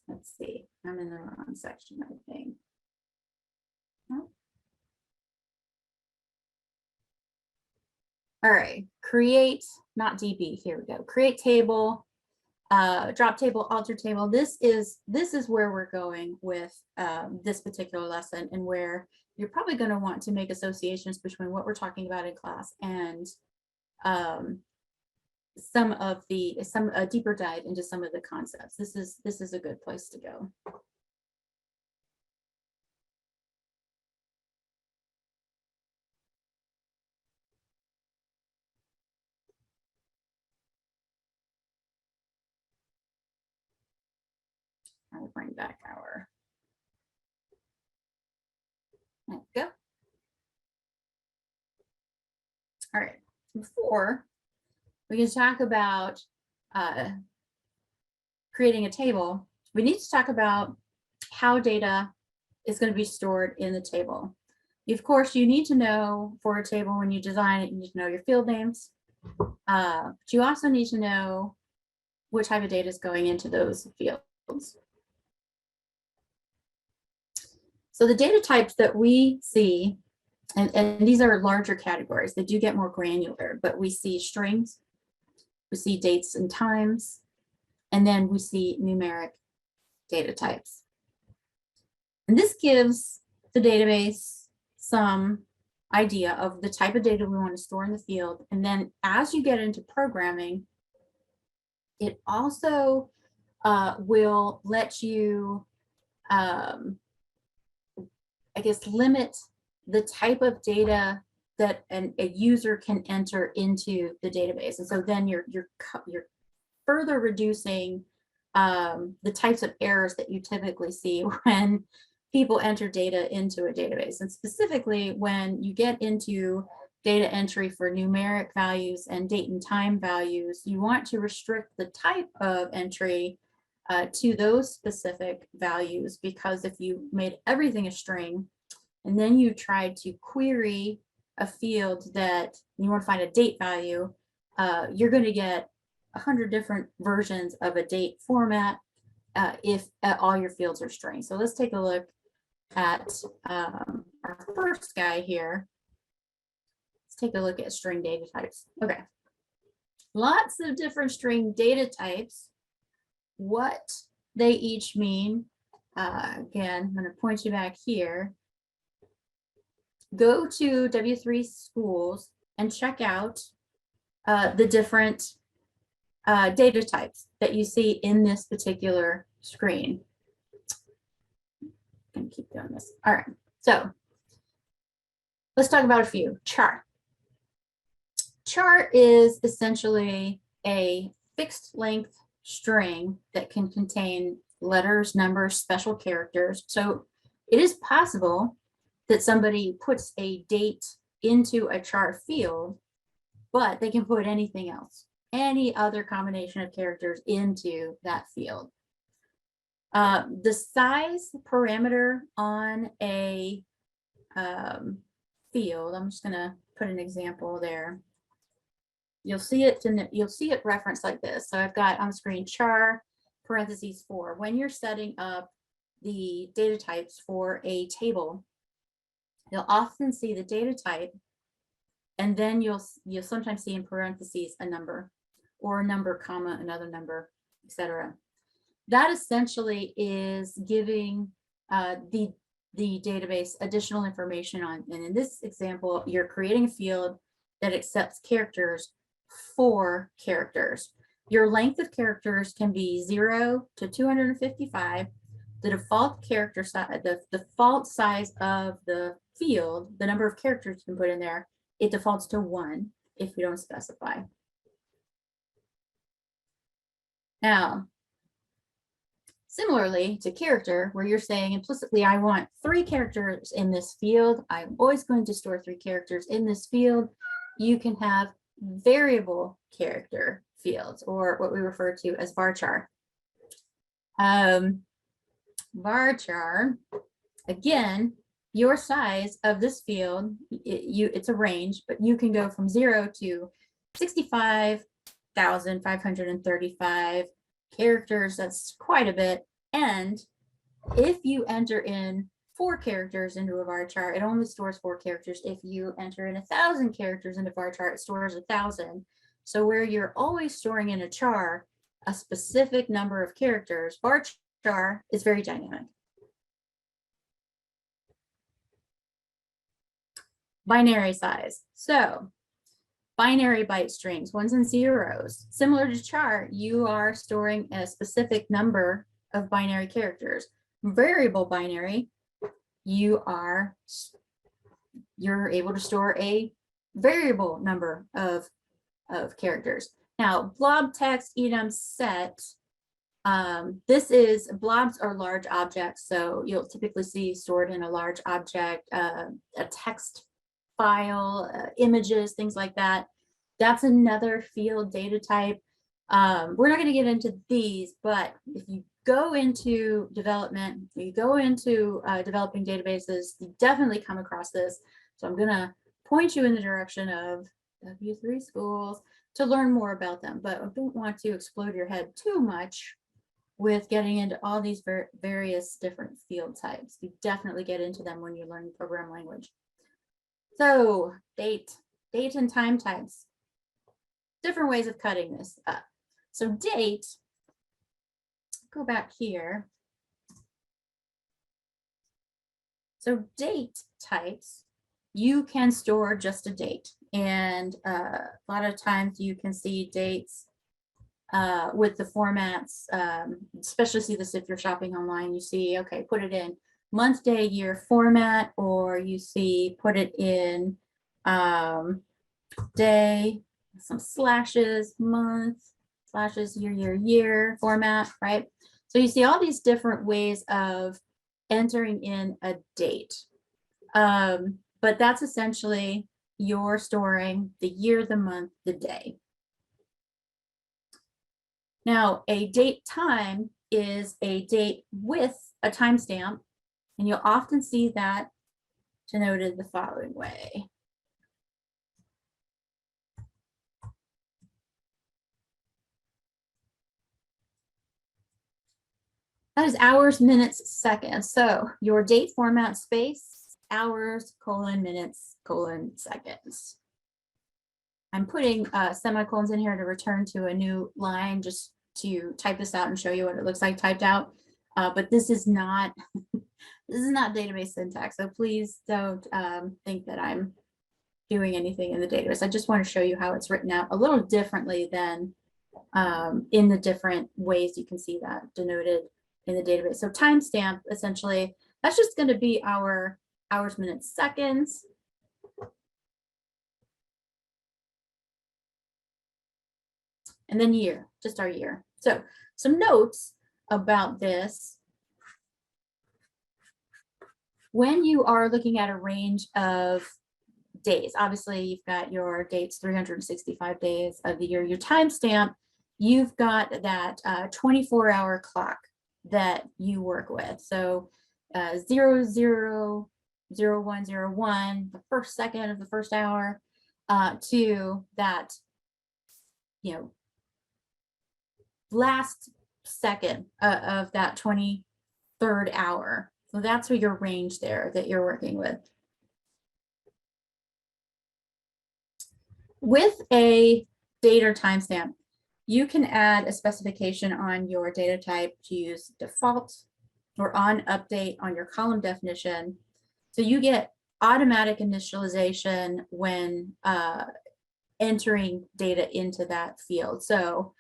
Let's see, I'm in the wrong section, I think. All right, create, not DB, here we go. Create table, drop table, alter table. This is where we're going with this particular lesson, and where you're probably going to want to make associations between what we're talking about in class and a deeper dive into some of the concepts. This is a good place to go. I'll bring back our, there we go. All right, before we can talk about creating a table, we need to talk about how data is going to be stored in the table. Of course, you need to know for a table, when you design it, you need to know your field names, But you also need to know what type of data is going into those fields. So the data types that we see, and these are larger categories, they do get more granular, but we see strings, we see dates and times, and then we see numeric data types. And this gives the database some idea of the type of data we want to store in the field. And then as you get into programming, it also will let you, I guess, limit the type of data that a user can enter into the database. And so then you're further reducing the types of errors that you typically see when people enter data into a database. And specifically when you get into data entry for numeric values and date and time values, you want to restrict the type of entry to those specific values, because if you made everything a string and then you tried to query a field that you want to find a date value, you're going to get 100 different versions of a date format if all your fields are strings. So let's take a look at our first guy here. Let's take a look at string data types. Okay, lots of different string data types. What they each mean, again, I'm going to point you back here. Go to W3 Schools and check out the different data types that you see in this particular screen. I'm going to keep doing this. All right, so let's talk about a few. Char. Char is essentially a fixed length string that can contain letters, numbers, special characters. So it is possible that somebody puts a date into a char field, but they can put anything else, any other combination of characters into that field. The size parameter on a field, I'm just going to put an example there. You'll see it referenced like this. So I've got on the screen char parentheses 4. When you're setting up the data types for a table, you'll often see the data type, and then you'll sometimes see in parentheses a number, or a number comma another number, etc. That essentially is giving the database additional information on. And in this example, you're creating a field that accepts characters, 4 characters. Your length of characters can be 0 to 255. The default character size, the default size of the field, the number of characters you can put in there, it defaults to 1 if you don't specify. Now, similarly to character, where you're saying implicitly, I want 3 characters in this field, I'm always going to store 3 characters in this field, you can have variable character fields, or what we refer to as varchar. Varchar, again, your size of this field, it's a range, but you can go from 0 to 65,535 characters. That's quite a bit. And if you enter in 4 characters into a varchar, it only stores 4 characters. If you enter in 1,000 characters into varchar, it stores 1,000. So where you're always storing in a char a specific number of characters, varchar is very dynamic. Binary size. So binary byte strings, 1s and 0s. Similar to char, you are storing a specific number of binary characters. Variable binary, you're able to store a variable number of characters. Now, blob text enum set, blobs are large objects, so you'll typically see stored in a large object, a text file, images, things like that. That's another field data type. We're not going to get into these, but if you go into development, you go into developing databases, you definitely come across this. So I'm going to point you in the direction of W3 schools to learn more about them, but I don't want to explode your head too much with getting into all these various different field types. You definitely get into them when you learn program language. So date and time types, different ways of cutting this up. So date, go back here. So date types, you can store just a date. And a lot of times you can see dates with the formats, especially see this if you're shopping online, you see, okay, put it in month, day, year format, or you see, put it in day, some slashes, month, slashes, year format, right? So you see all these different ways of entering in a date. But that's essentially you're storing the year, the month, the day. Now, a date time is a date with a timestamp, and you'll often see that denoted the following way. That is hours, minutes, seconds. So your date format space, hours, minutes, seconds. I'm putting semicolons in here to return to a new line just to type this out and show you what it looks like typed out. But this is not database syntax. So please don't think that I'm doing anything in the database. I just want to show you how it's written out a little differently than in the different ways you can see that denoted in the database. So timestamp, essentially, that's just going to be our hours, minutes, seconds. And then year, just our year. So some notes about this. When you are looking at a range of days, obviously you've got your dates, 365 days of the year, your timestamp, you've got that 24-hour clock that you work with. So 000101, the first second of the first hour, to that, you know, last second of that 23rd hour. So that's what your range there that you're working with. With a date or timestamp, you can add a specification on your data type to use default or on update on your column definition. So you get automatic initialization when entering data into that field. So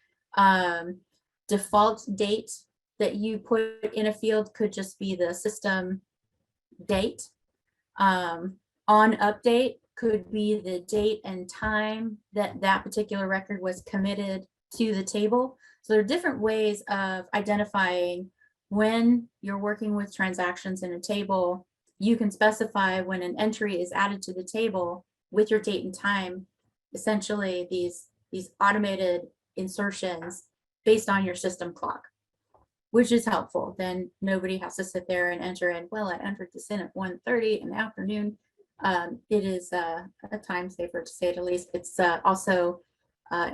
default date that you put in a field could just be the system date. On update could be the date and time that that particular record was committed to the table. So there are different ways of identifying when you're working with transactions in a table. You can specify when an entry is added to the table with your date and time, essentially these automated insertions based on your system clock, which is helpful. Then nobody has to sit there and enter in, well, I entered this in at 1:30 in the afternoon. It is a time saver, to say the least. It's also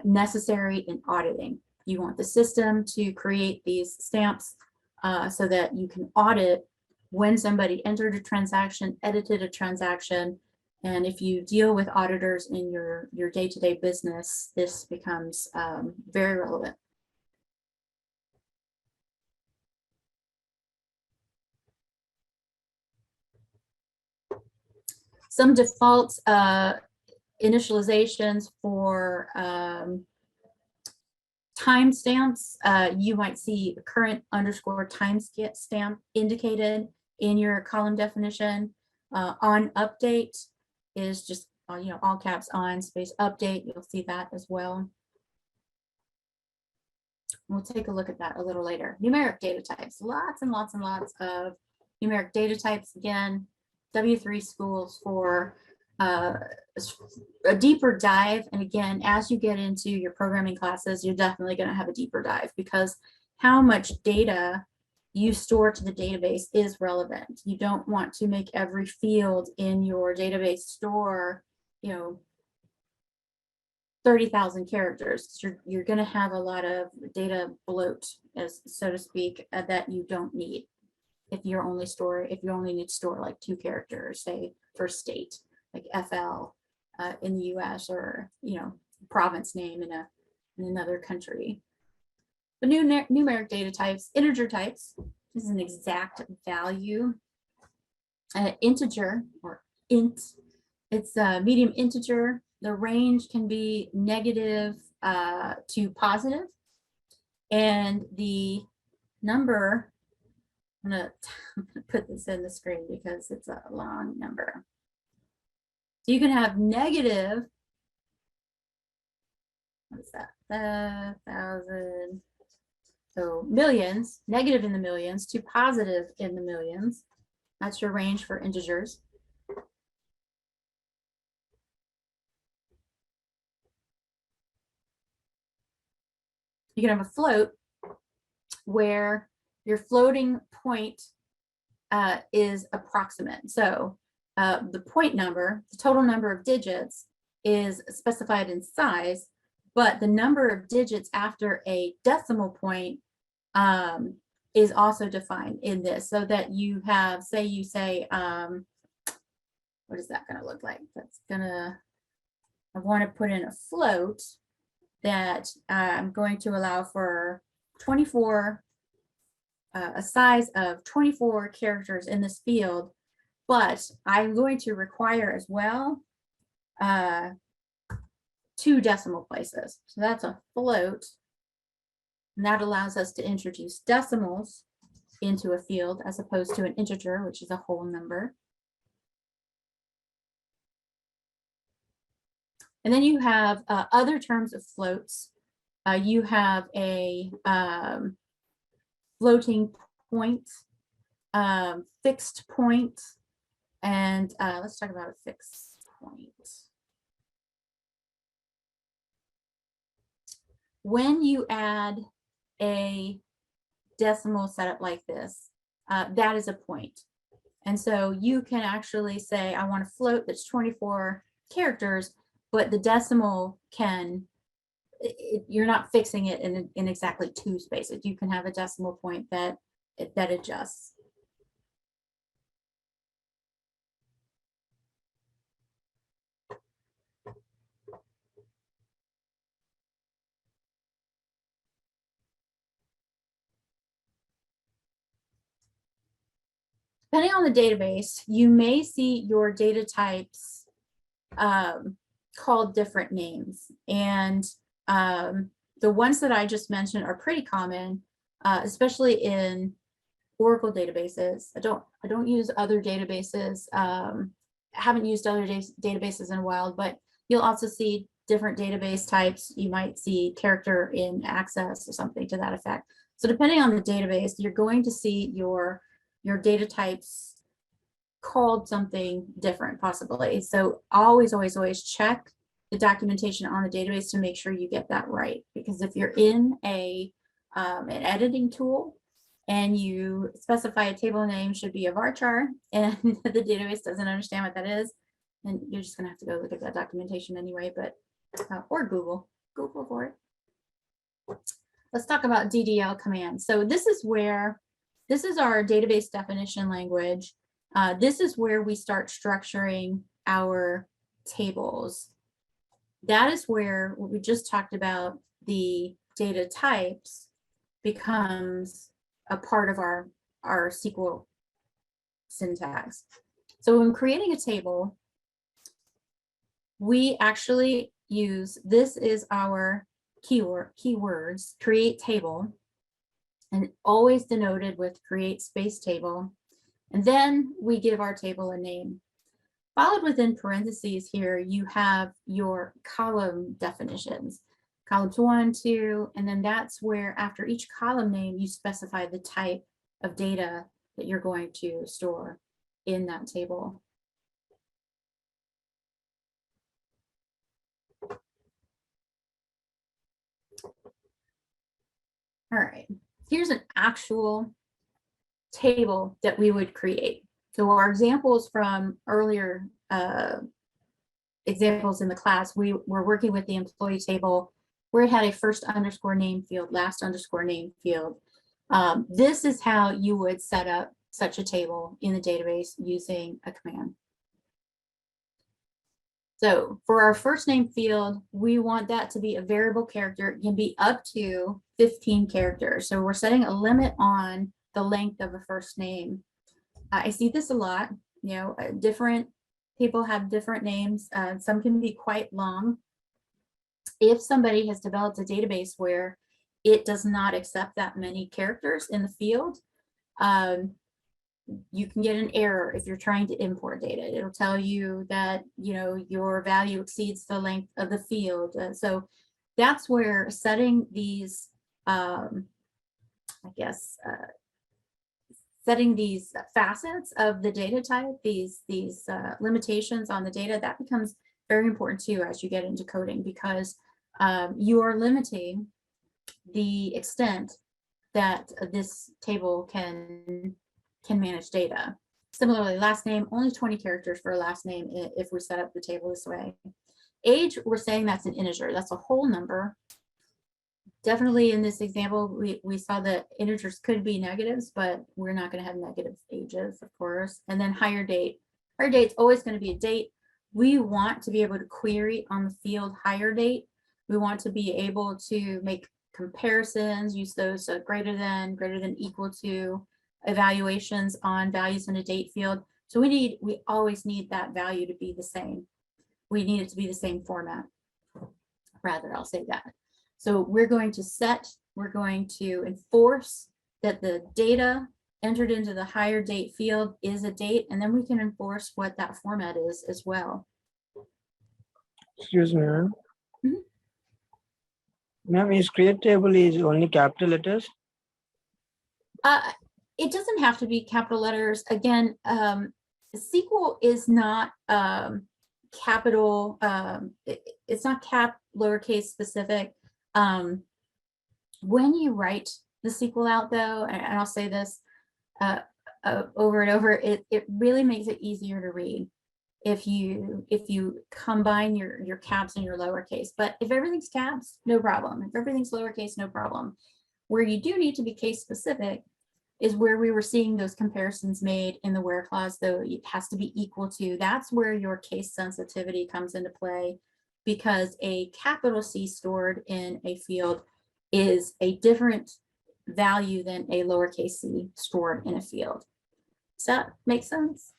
necessary in auditing. You want the system to create these stamps so that you can audit when somebody entered a transaction, edited a transaction. And if you deal with auditors in your day-to-day business, this becomes very relevant. Some default initializations for timestamps. You might see current underscore timestamp indicated in your column definition. On update is just all caps on space update. You'll see that as well. We'll take a look at that a little later. Numeric data types, lots and lots and lots of numeric data types. Again, W3 schools for a deeper dive. And again, as you get into your programming classes, you're definitely going to have a deeper dive, because how much data you store to the database is relevant. You don't want to make every field in your database store, 30,000 characters. You're going to have a lot of data bloat, as so to speak, that you don't need if you only need to store like 2 characters, say for state, like FL in the US, or province name in another country. The numeric data types, integer types. This is an exact value. Integer, or int, it's a medium integer. The range can be negative to positive, and the number, I'm gonna put this in the screen because it's a long number. So you can have negative, what is that? 1,000. So millions, negative in the millions to positive in the millions. That's your range for integers. You can have a float where your floating point is approximate. So the point number, the total number of digits, is specified in size, but the number of digits after a decimal point is also defined in this, so that you have, say you say, what is that going to look like? That's gonna, I want to put in a float that I'm going to allow for 24, a size of 24 characters in this field, but I'm going to require as well 2 decimal places. So that's a float, and that allows us to introduce decimals into a field as opposed to an integer, which is a whole number. And then you have other terms of floats. You have a floating point, fixed point, and let's talk about a fixed point. When you add a decimal setup like this, that is a point. And so you can actually say, I want a float that's 24 characters, but the decimal can, you're not fixing it in exactly 2 spaces. You can have a decimal point that adjusts. Depending on the database, you may see your data types called different names. And the ones that I just mentioned are pretty common, especially in Oracle databases. I don't use other databases. Haven't used other databases in a while, but you'll also see different database types. You might see character in Access or something to that effect. So depending on the database, you're going to see your data types called something different, possibly. So always check the documentation on the database to make sure you get that right. Because if you're in an editing tool and you specify a table name should be a varchar, and the database doesn't understand what that is, then you're just gonna have to go look at that documentation anyway, but or Google for it. Let's talk about Ddl Command. So this is our database definition language. This is where we start structuring our tables. That is where what we just talked about, the data types, becomes a part of our SQL syntax. So when creating a table, we actually use, this is our keywords, create table, and always denoted with create space table. And then we give our table a name. Followed within parentheses here, you have your column definitions. Columns 1, 2, and then that's where after each column name, you specify the type of data that you're going to store in that table. All right, here's an actual table that we would create. So our examples from earlier examples in the class, we were working with the employee table where it had a first underscore name field, last underscore name field. This is how you would set up such a table in the database using a command. So for our first name field, we want that to be a variable character. It can be up to 15 characters. So we're setting a limit on the length of a first name. I see this a lot, you know, different people have different names. Some can be quite long. If somebody has developed a database where it does not accept that many characters in the field, you can get an error if you're trying to import data. It'll tell you that, you know, your value exceeds the length of the field. So that's where setting these, setting these facets of the data type, these limitations on the data, that becomes very important too as you get into coding, because you are limiting the extent that this table can manage data. Similarly, last name, only 20 characters for a last name if we set up the table this way. Age, we're saying that's an integer, that's a whole number. Definitely in this example, we saw that integers could be negatives, but we're not going to have negative ages, of course. And then hire date. Hire date's always going to be a date. We want to be able to query on the field hire date. We want to be able to make comparisons, use those greater than, equal to, evaluations on values in a date field. So we always need that value to be the same. We need it to be the same format. Rather, I'll say that. So we're going to enforce that the data entered into the hire date field is a date, and then we can enforce what that format is as well. Excuse me, ma'am. Ma'am, is create table is only capital letters? It doesn't have to be capital letters. Again, SQL is not capital, it's not lowercase specific. When you write the SQL out though, and I'll say this over and over, it really makes it easier to read if you combine your caps and your lowercase. But if everything's caps, no problem. If everything's lowercase, no problem. Where you do need to be case specific is where we were seeing those comparisons made in the where clause, though it has to be equal to. That's where your case sensitivity comes into play, because a capital C stored in a field is a different value than a lowercase c stored in a field. Does that make sense?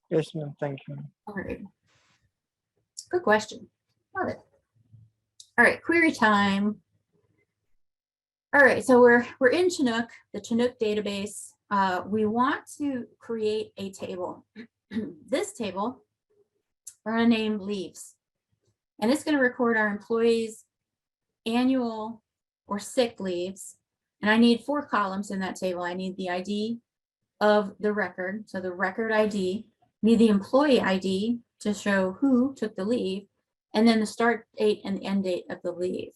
Yes, ma'am. Thank you. All right. Good question. Love it. All right, query time. All right, so we're in Chinook, the Chinook database. We want to create a table. This table, we're going to name leaves, and it's going to record our employees' annual or sick leaves. And I need 4 columns in that table. I need the ID of the record, so the record ID, need the employee ID to show who took the leave, and then the start date and the end date of the leave.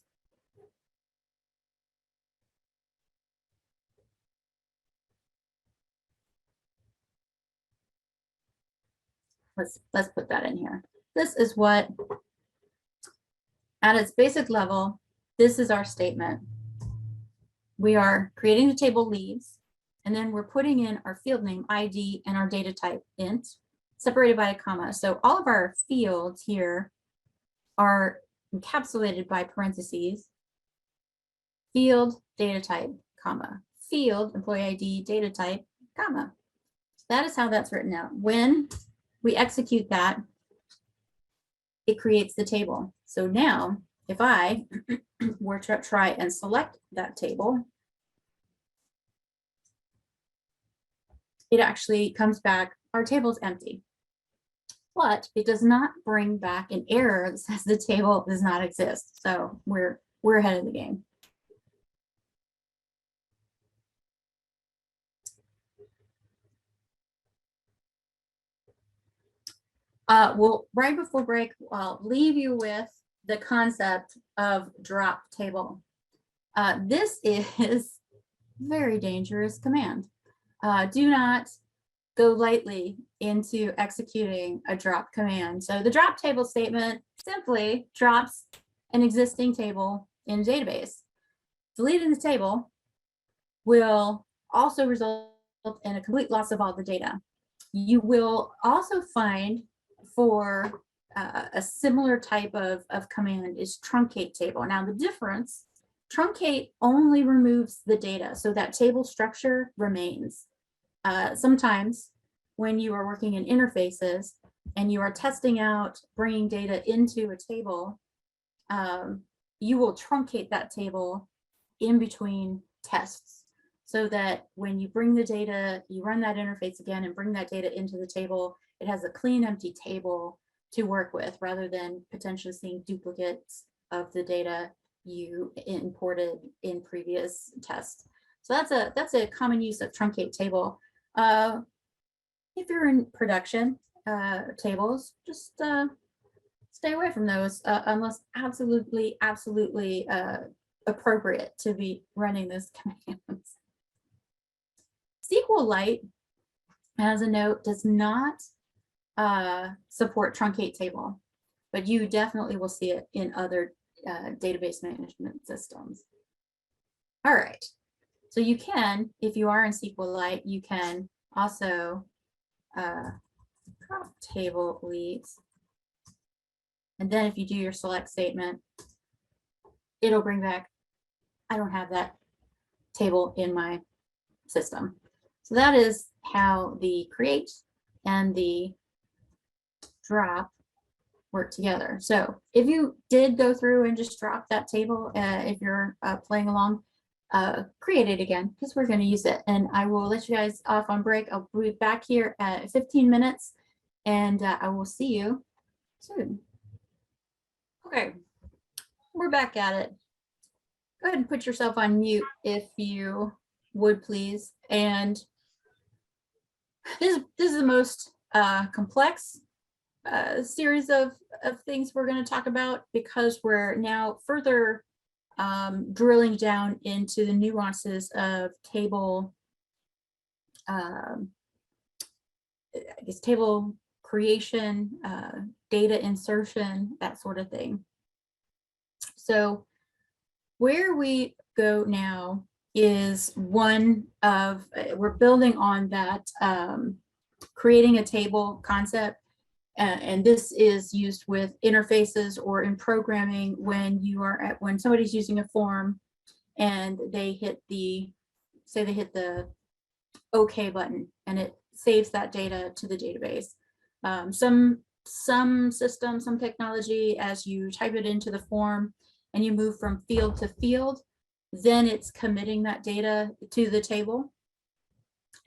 Let's put that in here. This is what, at its basic level, this is our statement. We are creating the table leaves, and then we're putting in our field name ID and our data type int, separated by a comma. So all of our fields here are encapsulated by parentheses, field data type, comma, field employee ID data type, comma. That is how that's written out. When we execute that, it creates the table. So now, if I were to try and select that table, it actually comes back, our table is empty. But it does not bring back an error that says the table does not exist. So we're ahead of the game. Well, right before break, I'll leave you with the concept of drop table. This is very dangerous command. Do not go lightly into executing a drop command. So the drop table statement simply drops an existing table in a database. Deleting the table will also result in a complete loss of all the data. You will also find for a similar type of command is truncate table. Now the difference, truncate only removes the data, so that table structure remains. Sometimes when you are working in interfaces and you are testing out bringing data into a table, you will truncate that table in between tests, so that when you bring the data, you run that interface again and bring that data into the table, it has a clean, empty table to work with, rather than potentially seeing duplicates of the data you imported in previous tests. So that's a common use of truncate table. If you're in production tables, just stay away from those unless absolutely appropriate to be running this commands. SQLite, as a note, does not support truncate table, but you definitely will see it in other database management systems. All right, so you can, if you are in SQLite, you can also drop table leaves, and then if you do your select statement, it'll bring back, I don't have that table in my system. So that is how the create and the drop work together. So if you did go through and just drop that table, if you're playing along, create it again, because we're going to use it. And I will let you guys off on break. I'll be back here at 15 minutes, and I will see you soon. Okay, we're back at it. Go ahead and put yourself on mute if you would, please. And this is the most complex series of things we're going to talk about, because we're now further drilling down into the nuances of table, I guess, table creation, data insertion, that sort of thing. So where we go now is one of, we're building on that creating a table concept. And this is used with interfaces or in programming when you are at, when somebody's using a form and they hit the, say they hit the OK button and it saves that data to the database. Some system, some technology, as you type it into the form and you move from field to field, then it's committing that data to the table.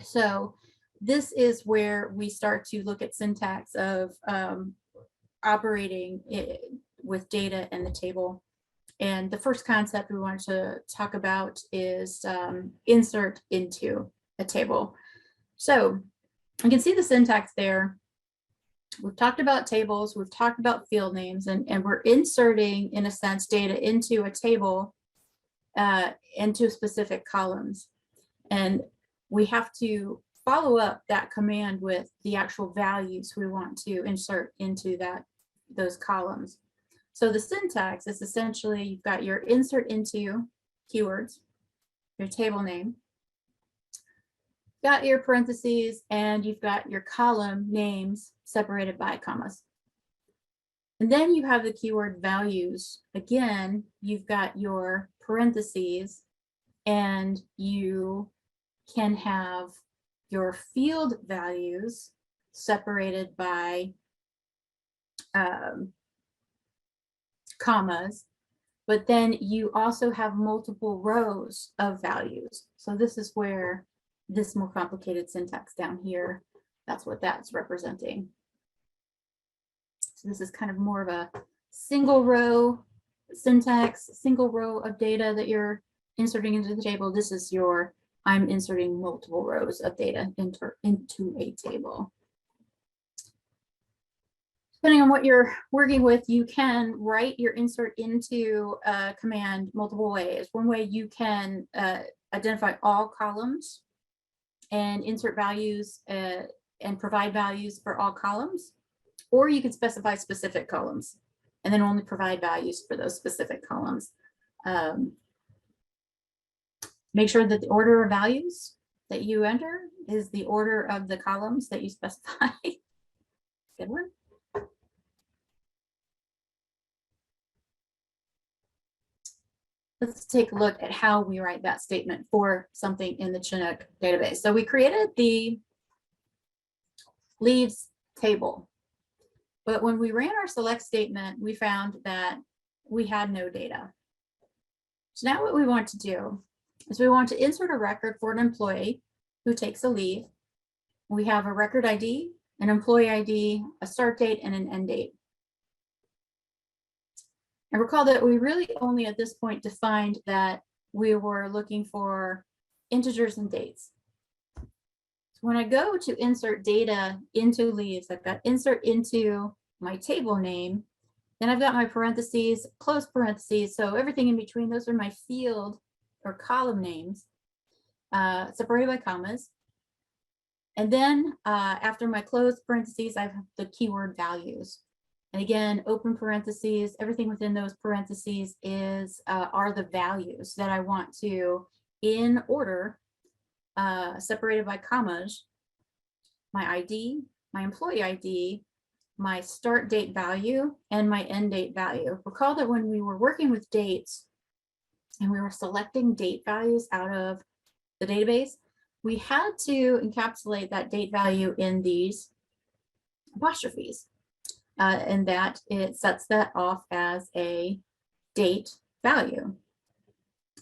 So this is where we start to look at syntax of operating with data and the table. And the first concept we wanted to talk about is insert into a table. So you can see the syntax there. We've talked about tables, we've talked about field names, and we're inserting, in a sense, data into a table, into specific columns. And we have to follow up that command with the actual values we want to insert into those columns. So the syntax is essentially, you've got your insert into keywords, your table name, got your parentheses, and you've got your column names separated by commas. And then you have the keyword values. Again, you've got your parentheses, and you can have your field values separated by commas, but then you also have multiple rows of values. So this is where this more complicated syntax down here, that's what that's representing. So this is kind of more of a single row syntax, single row of data that you're inserting into the table. This is your, I'm inserting multiple rows of data into a table. Depending on what you're working with, you can write your insert into a command multiple ways. One way you can identify all columns and insert values and provide values for all columns, or you can specify specific columns and then only provide values for those specific columns. Make sure that the order of values that you enter is the order of the columns that you specify. Good one. Let's take a look at how we write that statement for something in the Chinook database. So we created the leaves table, but when we ran our select statement, we found that we had no data. So now what we want to do is we want to insert a record for an employee who takes a leave. We have a record ID, an employee ID, a start date, and an end date. And recall that we really only at this point defined that we were looking for integers and dates. So when I go to insert data into leaves, I've got insert into my table name, then I've got my parentheses, close parentheses. So everything in between, those are my field or column names, separated by commas. And then after my close parentheses, I have the keyword values. And again, open parentheses, everything within those parentheses is are the values that I want to, in order, separated by commas, my ID, my employee ID, my start date value, and my end date value. Recall that when we were working with dates and we were selecting date values out of the database, we had to encapsulate that date value in these apostrophes. And that it sets that off as a date value.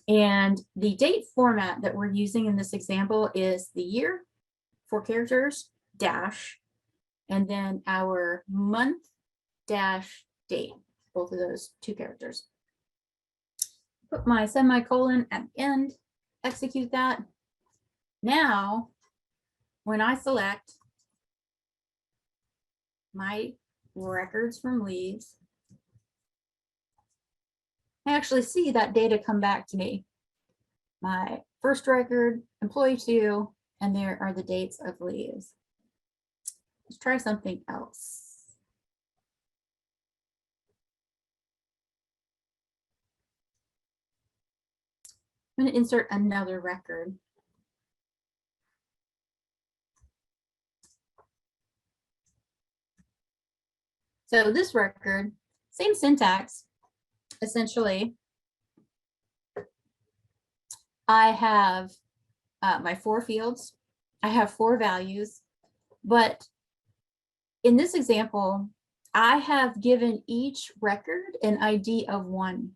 And the date format that we're using in this example is the year, 4 characters, dash, and then our month dash date, both of those 2 characters. Put my semicolon at the end, execute that. Now, when I select my records from leaves, I actually see that data come back to me. My first record, employee 2, and there are the dates of leaves. Let's try something else. I'm going to insert another record. So this record, same syntax, essentially. I have my 4 fields. I have 4 values, but in this example, I have given each record an ID of 1.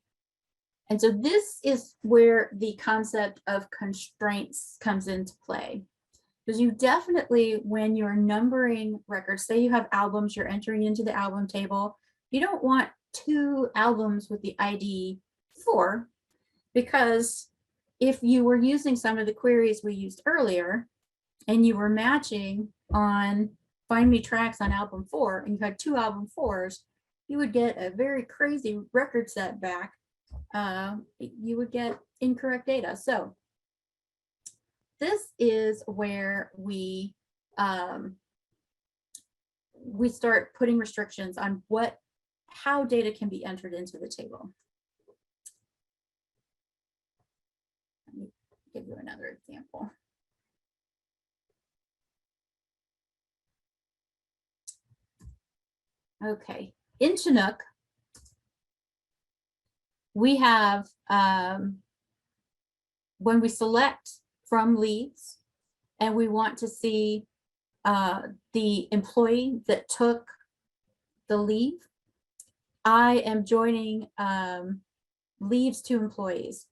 And so this is where the concept of constraints comes into play. Because you definitely, when you're numbering records, say you have albums, you're entering into the album table, you don't want 2 albums with the ID 4, because if you were using some of the queries we used earlier, and you were matching on find me tracks on album 4, and you had 2 album 4s, you would get a very crazy record set back. You would get incorrect data. So this is where we start putting restrictions on how data can be entered into the table. Let me give you another example. Okay, in Chinook, we have, when we select from leaves and we want to see the employee that took the leave, I am joining leaves to employees.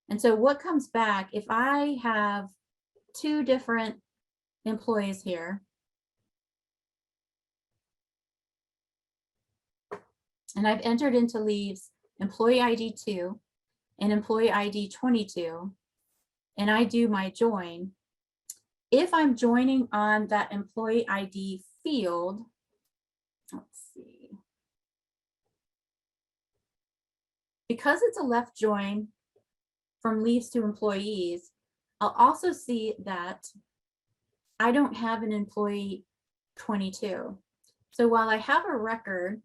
And so what comes back, if I have 2 different employees here, and I've entered into leaves employee ID 2 and employee ID 22, and I do my join, if I'm joining on that employee ID field, let's see, because it's a left join from leaves to employees, I'll also see that I don't have an employee 22. So while I have a record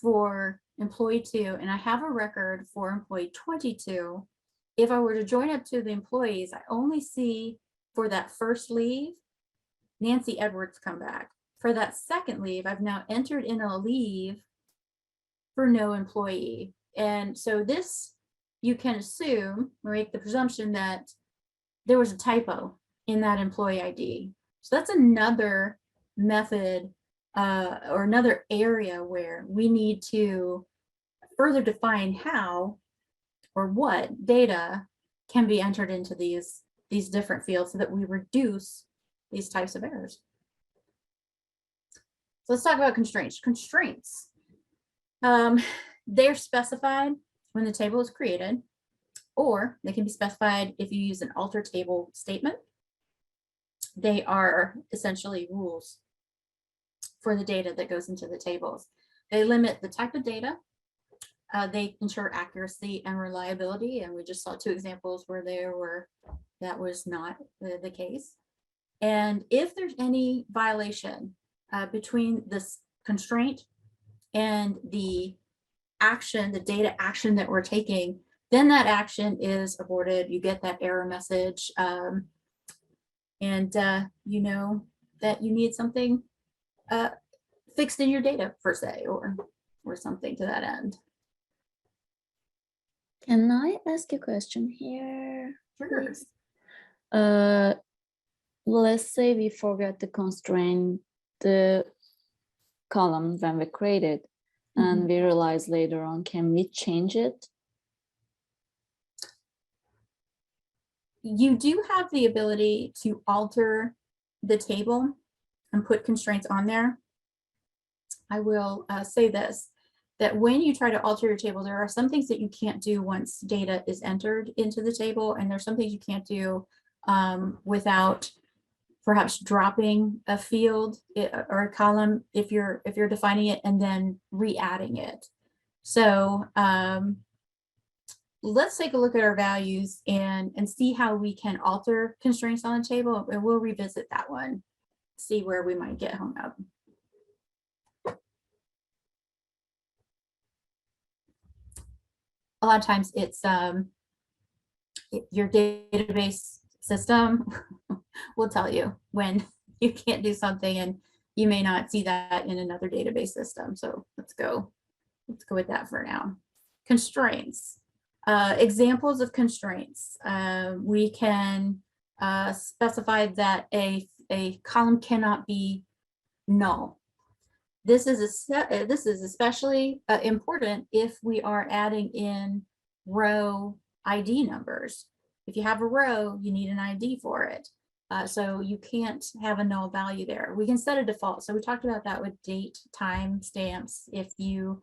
for employee 2 and I have a record for employee 22, if I were to join up to the employees, I only see for that first leave, Nancy Edwards come back. For that second leave, I've now entered in a leave for no employee. And so this, you can assume, or make the presumption that there was a typo in that employee ID. So that's another method or another area where we need to further define how or what data can be entered into these different fields so that we reduce these types of errors. So let's talk about constraints. Constraints, they're specified when the table is created, or they can be specified if you use an alter table statement. They are essentially rules for the data that goes into the tables. They limit the type of data. They ensure accuracy and reliability, and we just saw 2 examples where that was not the case. And if there's any violation between this constraint and the action, the data action that we're taking, then that action is aborted. You get that error message, and you know that you need something fixed in your data per se, or something to that end. Can I ask a question here? Sure. Please? Let's say we forgot to constrain the column when we create it, and we realize later on, can we change it? You do have the ability to alter the table and put constraints on there. I will say this, that when you try to alter your table, there are some things that you can't do once data is entered into the table, and there's some things you can't do without perhaps dropping a field or a column if you're defining it and then re-adding it. So let's take a look at our values and see how we can alter constraints on the table, and we'll revisit that one, see where we might get hung up. A lot of times it's your database system will tell you when you can't do something, and you may not see that in another database system. So let's go with that for now. Constraints, examples of constraints. We can specify that a column cannot be null. This is especially important if we are adding in row ID numbers. If you have a row, you need an ID for it. So you can't have a null value there. We can set a default. So we talked about that with date, time stamps. If you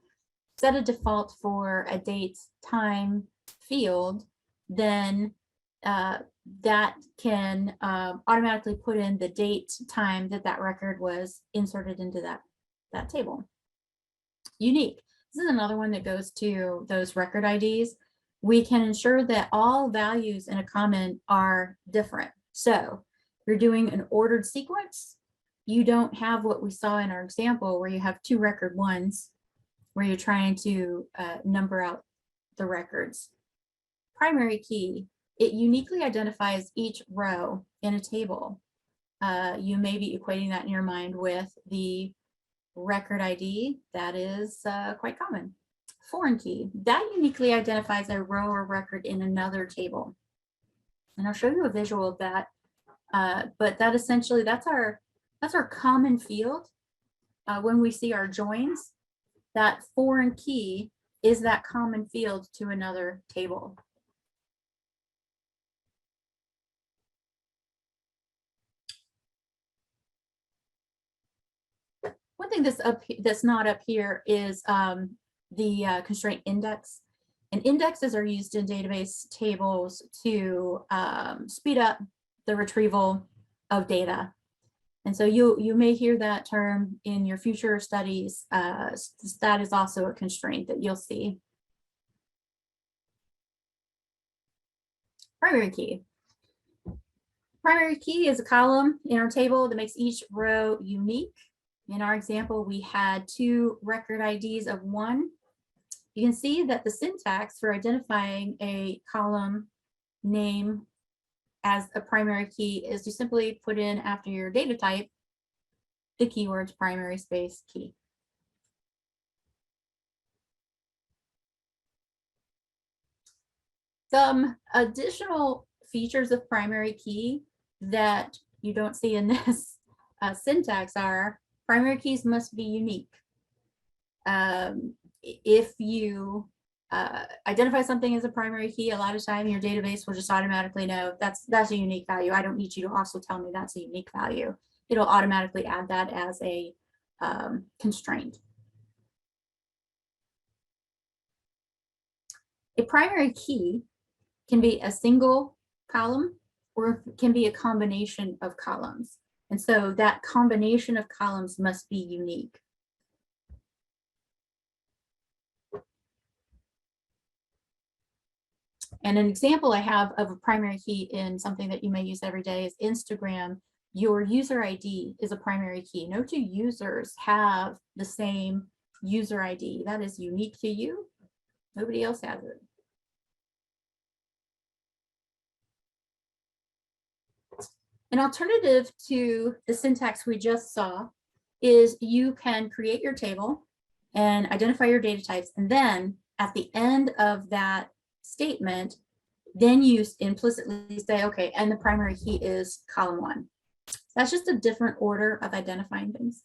set a default for a date, time field, then that can automatically put in the date, time that record was inserted into that table. Unique. This is another one that goes to those record IDs. We can ensure that all values in a comment are different. So you're doing an ordered sequence. You don't have what we saw in our example where you have 2 record ones where you're trying to number out the records. Primary key, it uniquely identifies each row in a table. You may be equating that in your mind with the record ID. That is quite common. Foreign key, that uniquely identifies a row or record in another table. And I'll show you a visual of that. But that essentially, that's our common field. When we see our joins, that foreign key is that common field to another table. One thing that's not up here is the constraint index. And indexes are used in database tables to speed up the retrieval of data. And so you may hear that term in your future studies. That is also a constraint that you'll see. Primary key. primary key is a column in our table that makes each row unique. In our example, we had 2 record IDs of 1. You can see that the syntax for identifying a column name as a primary key is to simply put in after your data type the keywords primary space key. Some additional features of primary key that you don't see in this syntax are primary keys must be unique. If you identify something as a primary key, a lot of time your database will just automatically know that's a unique value. I don't need you to also tell me that's a unique value. It'll automatically add that as a constraint. A primary key can be a single column or it can be a combination of columns. And so that combination of columns must be unique. And an example I have of a primary key in something that you may use every day is Instagram. Your user ID is a primary key. No 2 users have the same user ID. That is unique to you. Nobody else has it. An alternative to the syntax we just saw is you can create your table and identify your data types, and then at the end of that statement, then you implicitly say, okay, and the primary key is column 1. That's just a different order of identifying things.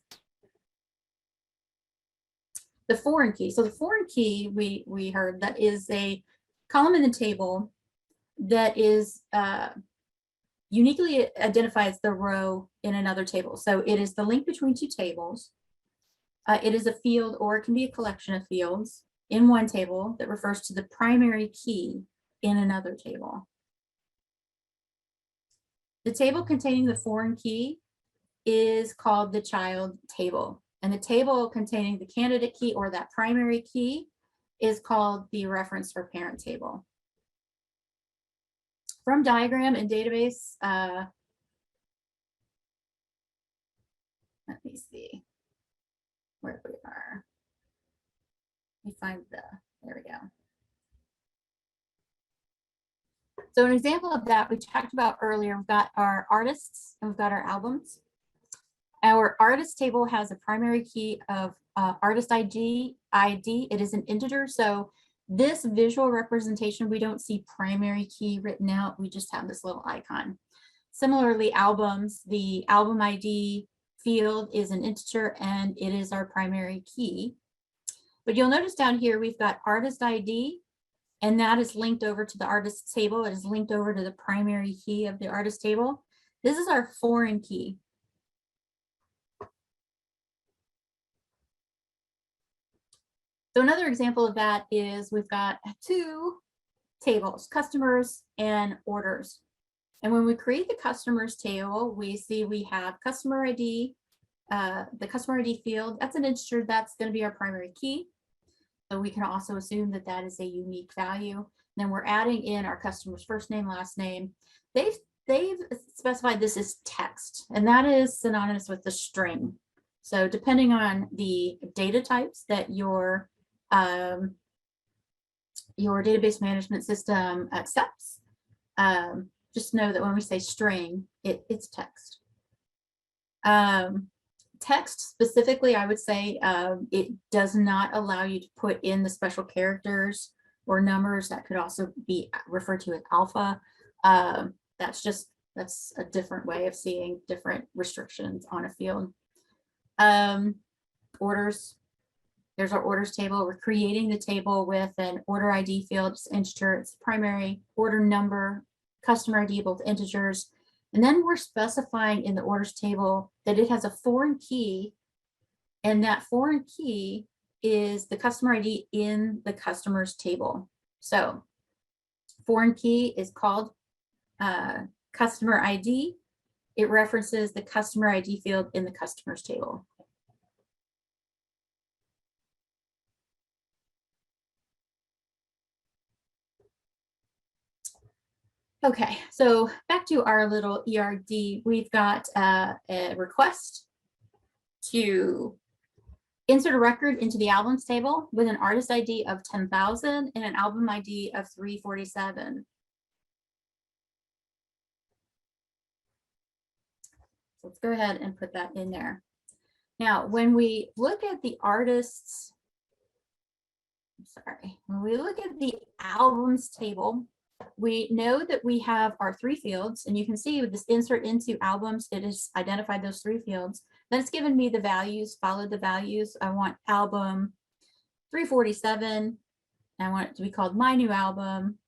The foreign key. So the foreign key we heard that is a column in the table that is uniquely identifies the row in another table. So it is the link between 2 tables. It is a field, or it can be a collection of fields in one table that refers to the primary key in another table. The table containing the foreign key is called the child table, and the table containing the candidate key or that primary key is called the reference or parent table. From diagram and database, let me see where we are. Let me find there we go. So an example of that we talked about earlier, we've got our artists and we've got our albums. Our artist table has a primary key of artist ID. It is an integer, so this visual representation, we don't see primary key written out. We just have this little icon. Similarly, albums, the album ID field is an integer and it is our primary key. But you'll notice down here, we've got artist ID, and that is linked over to the artist table. It is linked over to the primary key of the artist table. This is our foreign key. So another example of that is we've got 2 tables, customers and orders. And when we create the customers table, we see we have customer ID, the customer ID field, that's an integer, that's going to be our primary key. So we can also assume that that is a unique value. Then we're adding in our customer's first name, last name. They've specified this as text, and that is synonymous with the string. So depending on the data types that your database management system accepts, just know that when we say string, it's text. Text specifically, I would say it does not allow you to put in the special characters or numbers that could also be referred to as alpha. That's a different way of seeing different restrictions on a field. Orders. There's our orders table. We're creating the table with an order ID field, it's integer, it's primary, order number, customer ID, both integers. And then we're specifying in the orders table that it has a foreign key, and that foreign key is the customer ID in the customers table. So foreign key is called customer ID. It references the customer ID field in the customers table. Okay, so back to our little ERD, we've got a request to insert a record into the albums table with an artist ID of 10,000 and an album ID of 347. So let's go ahead and put that in there. Now, when we look at the artists, when we look at the albums table, we know that we have our 3 fields, and you can see with this insert into albums, it has identified those 3 fields. Then it's given me the values, followed the values. I want album 347. I want it to be called my new album.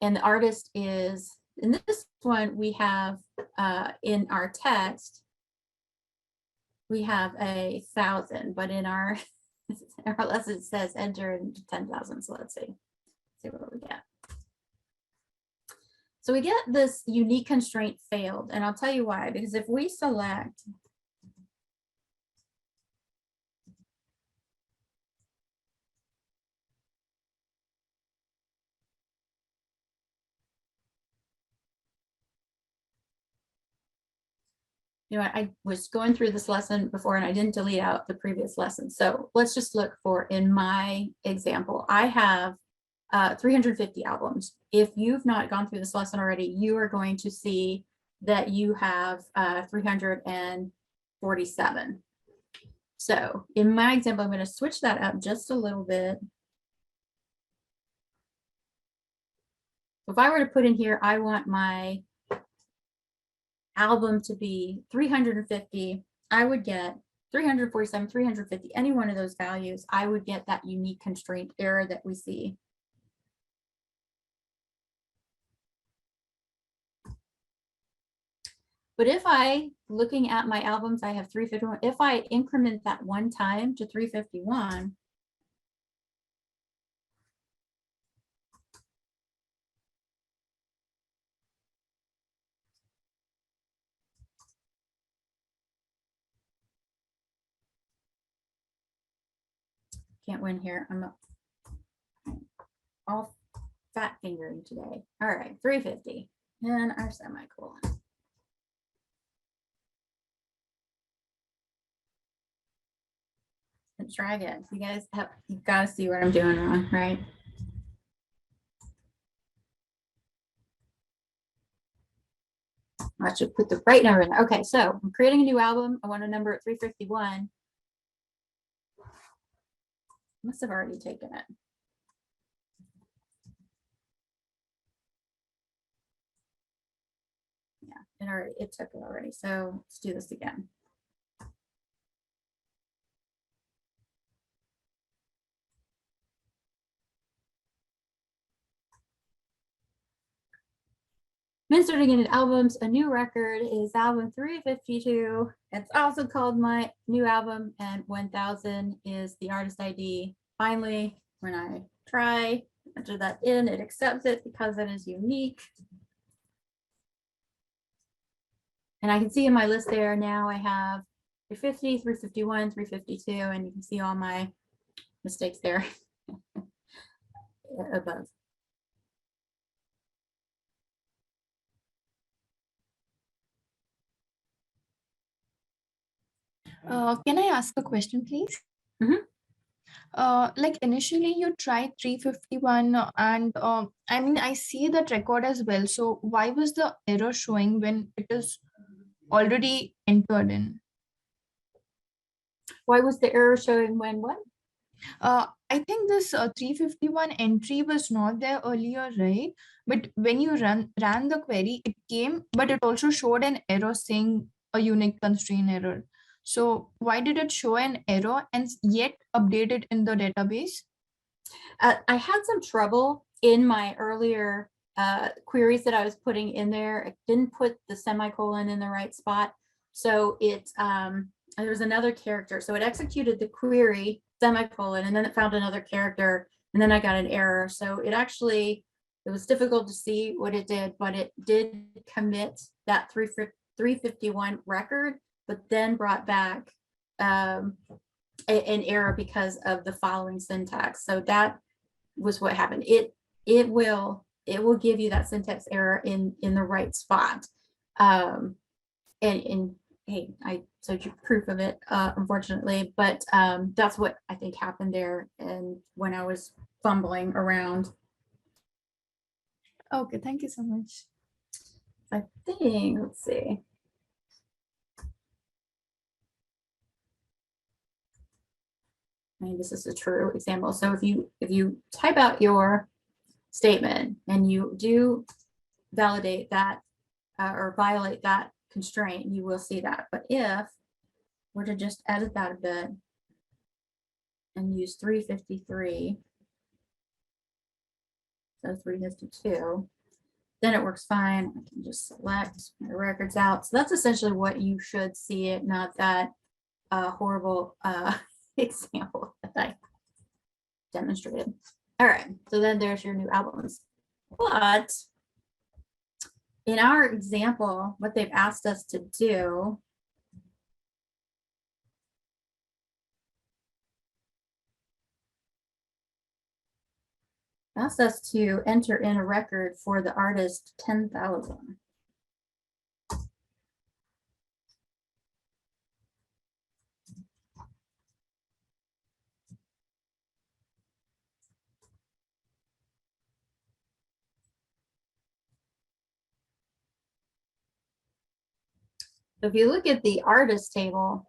And the artist is, in this one, we have in our text, we have 1,000, but in our lesson it says enter 10,000. So let's see what we get. So we get this unique constraint failed, and I'll tell you why, because if we select I was going through this lesson before and I didn't delete out the previous lesson. So let's just look for, in my example, I have 350 albums. If you've not gone through this lesson already, you are going to see that you have 347. So in my example, I'm going to switch that up just a little bit. If I were to put in here, I want my album to be 350, I would get 347, 350, any one of those values, I would get that unique constraint error that we see. But if looking at my albums, I have 351, if I increment that one time to 351, can't win here. I'm all fat fingering today. All right, 350 and our semicolon. And try again. You guys you've got to see what I'm doing wrong, right? I should put the right number in there. Okay, so I'm creating a new album. I want a number at 351. Must have already taken it. Yeah, it took it already. So let's do this again. I'm inserting in albums. A new record is album 352. It's also called my new album, and 1000 is the artist ID. Finally, when I enter that in, it accepts it because it is unique. And I can see in my list there now I have 350, 351, 352, and you can see all my mistakes there above. Can I ask a question, please? Mm-hmm. Like initially you tried 351 and I mean, I see that record as well. So why was the error showing when it is already entered in? Why was the error showing when what? I think this 351 entry was not there earlier, right? But when you ran the query, it came, but it also showed an error saying a unique constraint error. So why did it show an error and yet update it in the database? I had some trouble in my earlier queries that I was putting in there. I didn't put the semicolon in the right spot. So it there was another character. So it executed the query, semicolon, and then it found another character, and then I got an error. So it was difficult to see what it did, but it did commit that 351 record, but then brought back an error because of the following syntax. So that was what happened. It will it will give you that syntax error in the right spot. And hey, I showed you proof of it, unfortunately, but that's what I think happened there. And when I was fumbling around, Okay, thank you so much. I think, let's see. I mean, this is a true example. So if you type out your statement and you do validate that or violate that constraint, you will see that. But if we're to just edit that a bit and use 353, so 352, then it works fine. I can just select my records out. So that's essentially what you should see, it, not that horrible example that I demonstrated. All right, so then there's your new albums. But in our example, what they've asked us to do asked us to enter in a record for the artist 10,000. So if you look at the artist table,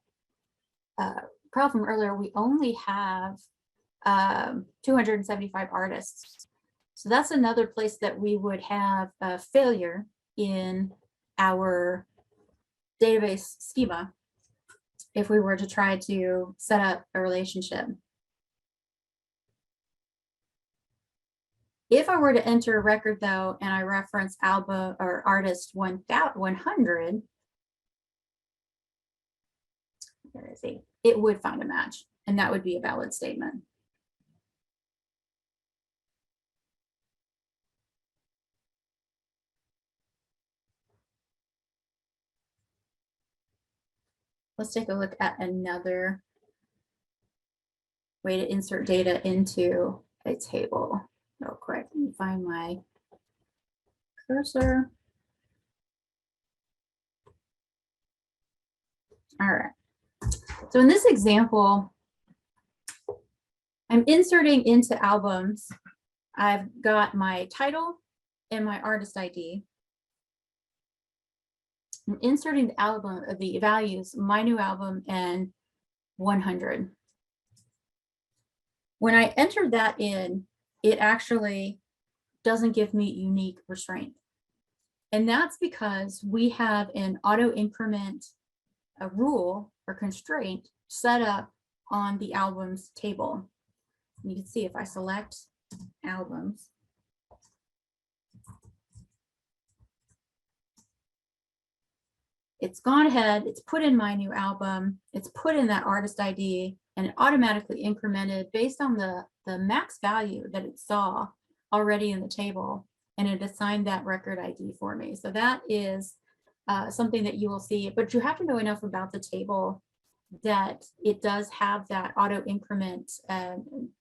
Carl from earlier, we only have 275 artists. So that's another place that we would have a failure in our database schema if we were to try to set up a relationship. If I were to enter a record though, and I reference album or artist 100, where is he? It would find a match, and that would be a valid statement. Let's take a look at another way to insert data into a table real quick. Let me find my cursor. All right. So in this example, I'm inserting into albums. I've got my title and my artist ID. I'm inserting the album of the values, my new album and 100. When I enter that in, it actually doesn't give me unique restraint. And that's because we have an auto increment, a rule or constraint set up on the albums table. You can see if I select albums, it's gone ahead, it's put in my new album, it's put in that artist ID, and it automatically incremented based on the max value that it saw already in the table, and it assigned that record ID for me. So that is something that you will see, but you have to know enough about the table that it does have that auto increment. You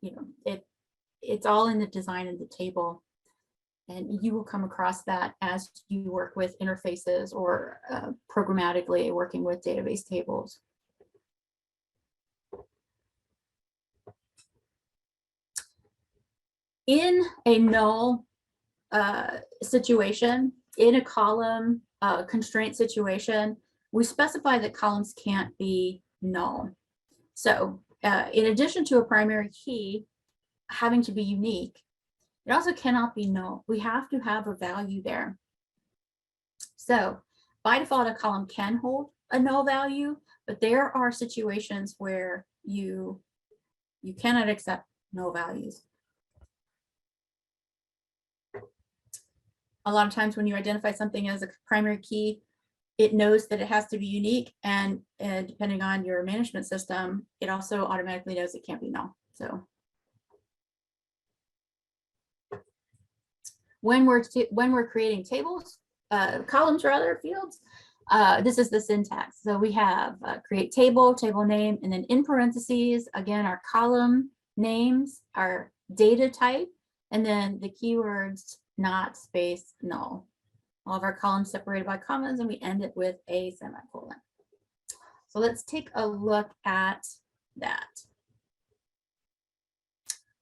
know, it's all in the design of the table, and you will come across that as you work with interfaces or programmatically working with database tables. In a null situation, in a column constraint situation, we specify that columns can't be null. So in addition to a primary key having to be unique, it also cannot be null. We have to have a value there. So by default, a column can hold a null value, but there are situations where you cannot accept null values. A lot of times when you identify something as a primary key, it knows that it has to be unique, and depending on your management system, it also automatically knows it can't be null. So when we're creating tables, columns rather, fields, this is the syntax. So we have create table, table name, and then in parentheses, again, our column names, our data type, And then the keywords, not space, null. All of our columns separated by commas, and we end it with a semicolon. So let's take a look at that.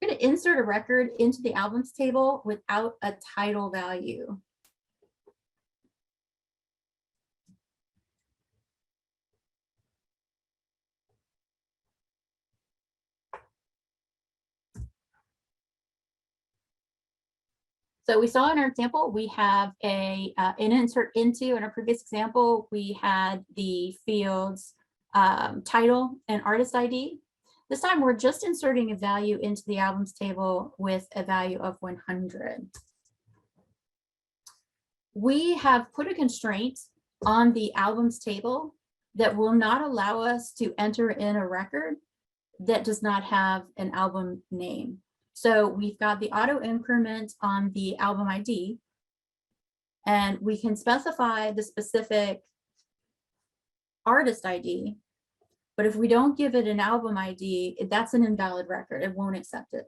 We're going to insert a record into the albums table without a title value. So we saw in our example, we have an insert into. In our previous example, we had the fields title and artist ID. This time we're just inserting a value into the albums table with a value of 100. We have put a constraint on the albums table that will not allow us to enter in a record that does not have an album name. So we've got the auto increment on the album ID, and we can specify the specific artist ID. But if we don't give it an album ID, that's an invalid record. It won't accept it.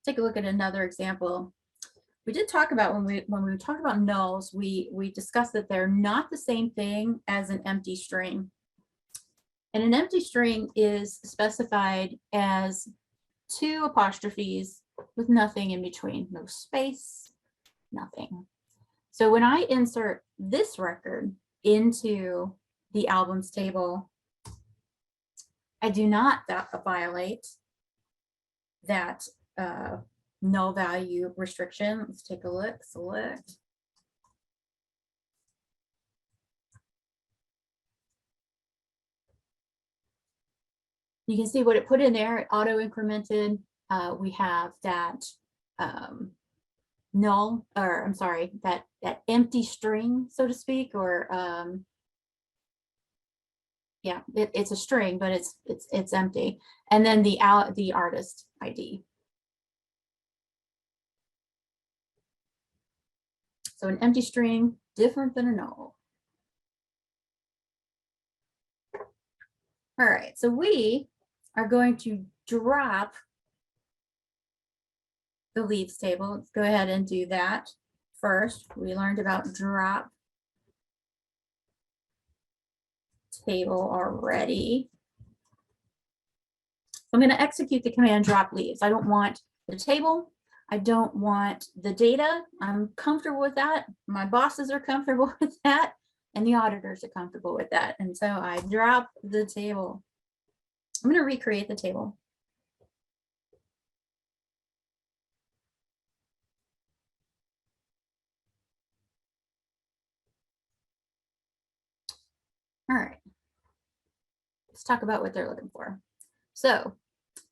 Take a look at another example. We did talk about when we talk about nulls, we discussed that they're not the same thing as an empty string. And an empty string is specified as 2 apostrophes with nothing in between, no space, nothing. So when I insert this record into the albums table, I do not violate that null value restriction. Let's take a look, select. You can see what it put in there, it auto incremented. We have that null, or I'm sorry, that empty string, so to speak, or yeah, it's a string, but it's empty. And then the artist ID. So an empty string, different than a null. All right, so we are going to drop the leaves table. Let's go ahead and do that first. We learned about drop table already. I'm going to execute the command drop leaves. I don't want the table. I don't want the data. I'm comfortable with that. My bosses are comfortable with that, and the auditors are comfortable with that. And so I drop the table. I'm going to recreate the table. All right. Let's talk about what they're looking for. So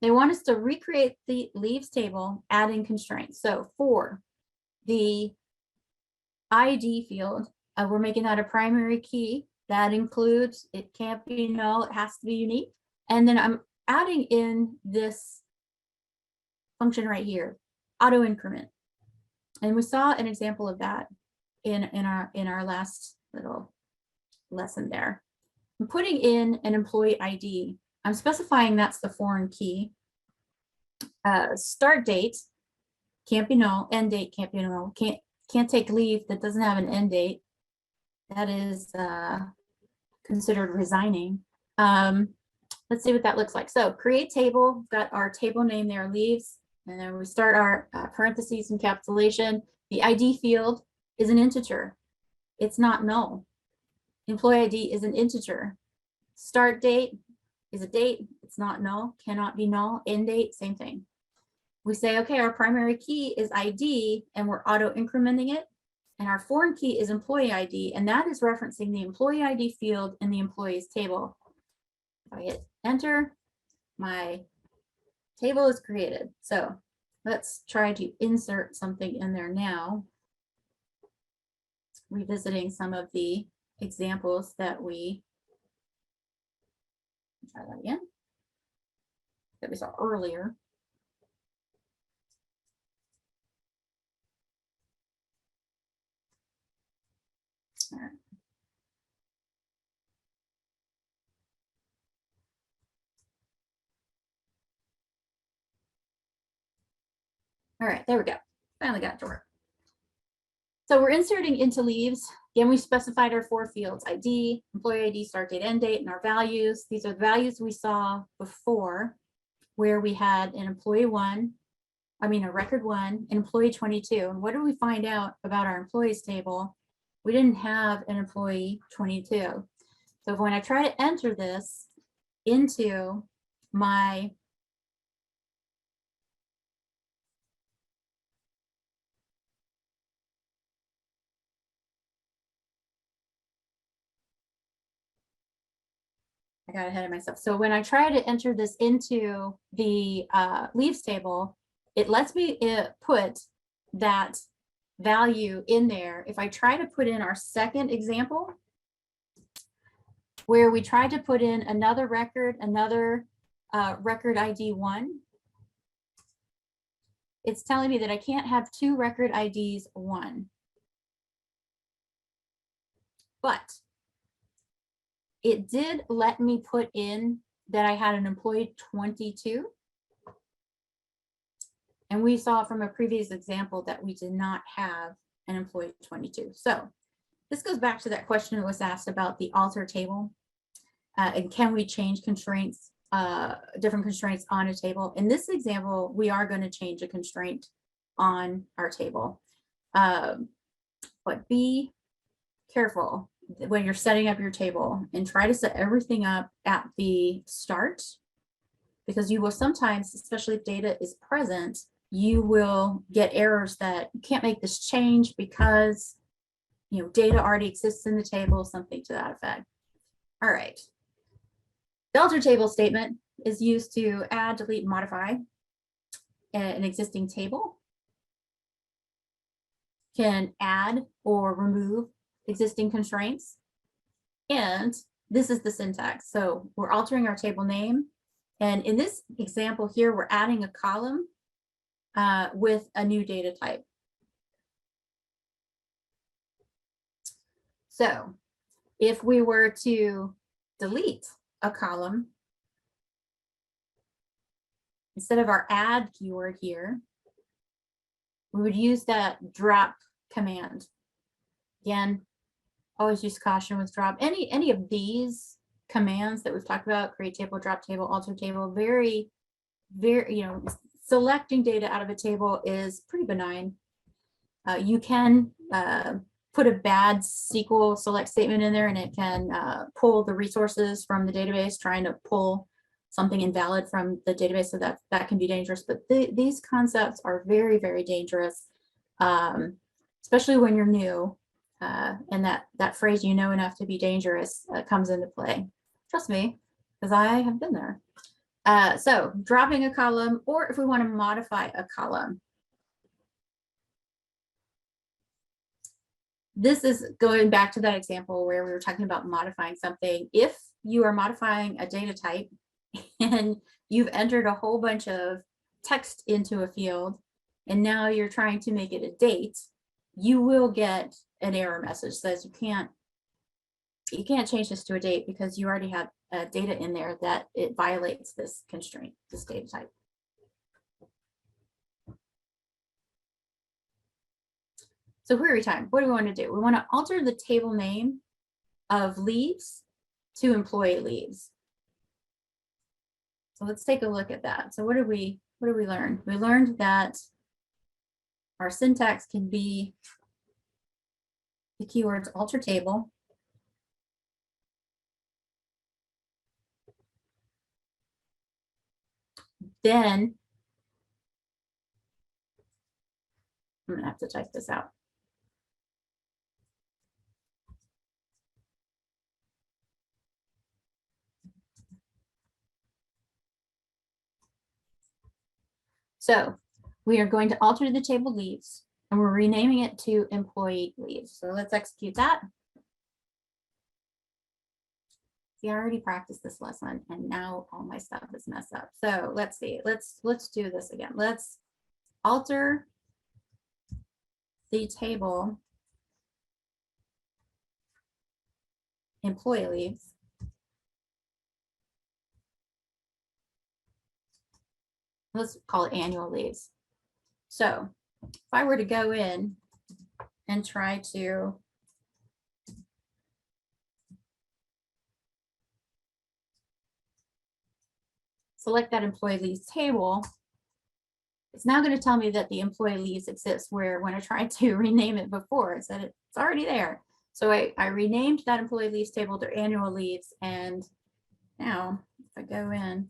they want us to recreate the leaves table, adding constraints. So for the ID field, we're making that a primary key. That includes, it can't be null, it has to be unique. And then I'm adding in this function right here, auto increment. And we saw an example of that in our last little lesson there. I'm putting in an employee ID. I'm specifying that's the foreign key. Start date can't be null, end date can't be null, can't take leave that doesn't have an end date. That is considered resigning. Let's see what that looks like. So create table, we've got our table name there, leaves, and then we start our parentheses encapsulation. The ID field is an integer. It's not null. Employee ID is an integer. Start date is a date. It's not null, cannot be null. End date, same thing. We say, okay, our primary key is ID, and we're auto incrementing it. And our foreign key is employee ID, and that is referencing the employee ID field in the employees table. If I hit enter, my table is created. So let's try to insert something in there now. Revisiting some of the examples that we try that again, that we saw earlier. All right. All right, there we go. Finally got it to work. So we're inserting into leaves. Again, we specified our 4 fields: ID, employee ID, start date, end date, and our values. These are the values we saw before, where we had an employee 1, I mean a record 1, an employee 22. And what did we find out about our employees table? We didn't have an employee 22. So when I try to enter this into my I got ahead of myself. So when I try to enter this into the leaves table, it lets me put that value in there. If I try to put in our second example, where we tried to put in another record record ID 1, it's telling me that I can't have 2 record IDs 1. But it did let me put in that I had an employee 22. And we saw from a previous example that we did not have an employee 22. So this goes back to that question that was asked about the alter table. And can we change constraints, different constraints on a table? In this example, we are going to change a constraint on our table. But be careful when you're setting up your table and try to set everything up at the start, because you will sometimes, especially if data is present, you will get errors that you can't make this change because data already exists in the table, something to that effect. All right. The alter table statement is used to add, delete, modify an existing table. Can add or remove existing constraints. And this is the syntax. So we're altering our table name. And in this example here, we're adding a column with a new data type. So if we were to delete a column, instead of our add keyword here, we would use that drop command. Again, always use caution with drop. Any of these commands that we've talked about, create table, drop table, alter table, very, selecting data out of a table is pretty benign. You can put a bad SQL select statement in there and it can pull the resources from the database, trying to pull something invalid from the database, so that can be dangerous. But these concepts are very, very dangerous, especially when you're new. And that phrase, enough to be dangerous, comes into play. Trust me, because I have been there. So dropping a column, or if we want to modify a column. This is going back to that example where we were talking about modifying something. If you are modifying a data type and you've entered a whole bunch of text into a field, and now you're trying to make it a date, you will get an error message that says you can't change this to a date because you already have data in there that it violates this constraint, this data type. So query time, what do we want to do? We want to alter the table name of leaves to employee leaves. So let's take a look at that. So what did we learn? We learned that our syntax can be the keywords alter table, then I'm gonna have to type this out. So we are going to alter the table leaves and we're renaming it to employee leaves. So let's execute that. See, I already practiced this lesson and now all my stuff is messed up. So let's see, let's do this again. Let's alter the table employee leaves. Let's call it annual leaves. So if I were to go in and try to select that employee leaves table, it's now going to tell me that the employee leaves exists, where when I tried to rename it before, it said it's already there. So I renamed that employee leaves table to annual leaves. And now if I go in,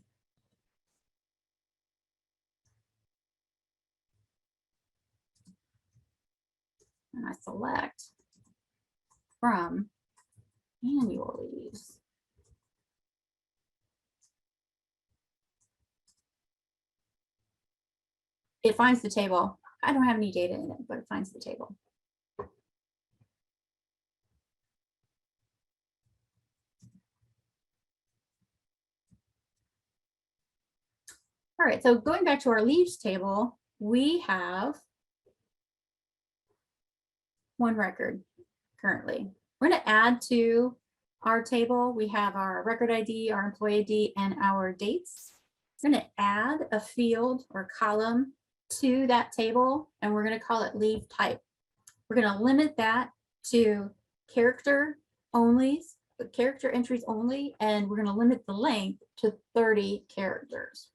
and I select from annual leaves, it finds the table. I don't have any data in it, but it finds the table. All right, so going back to our leaves table, we have one record currently. We're going to add to our table. We have our record ID, our employee ID, and our dates. We're going to add a field or column to that table, and we're going to call it leave type. We're going to limit that to character entries only, and we're going to limit the length to 30 characters.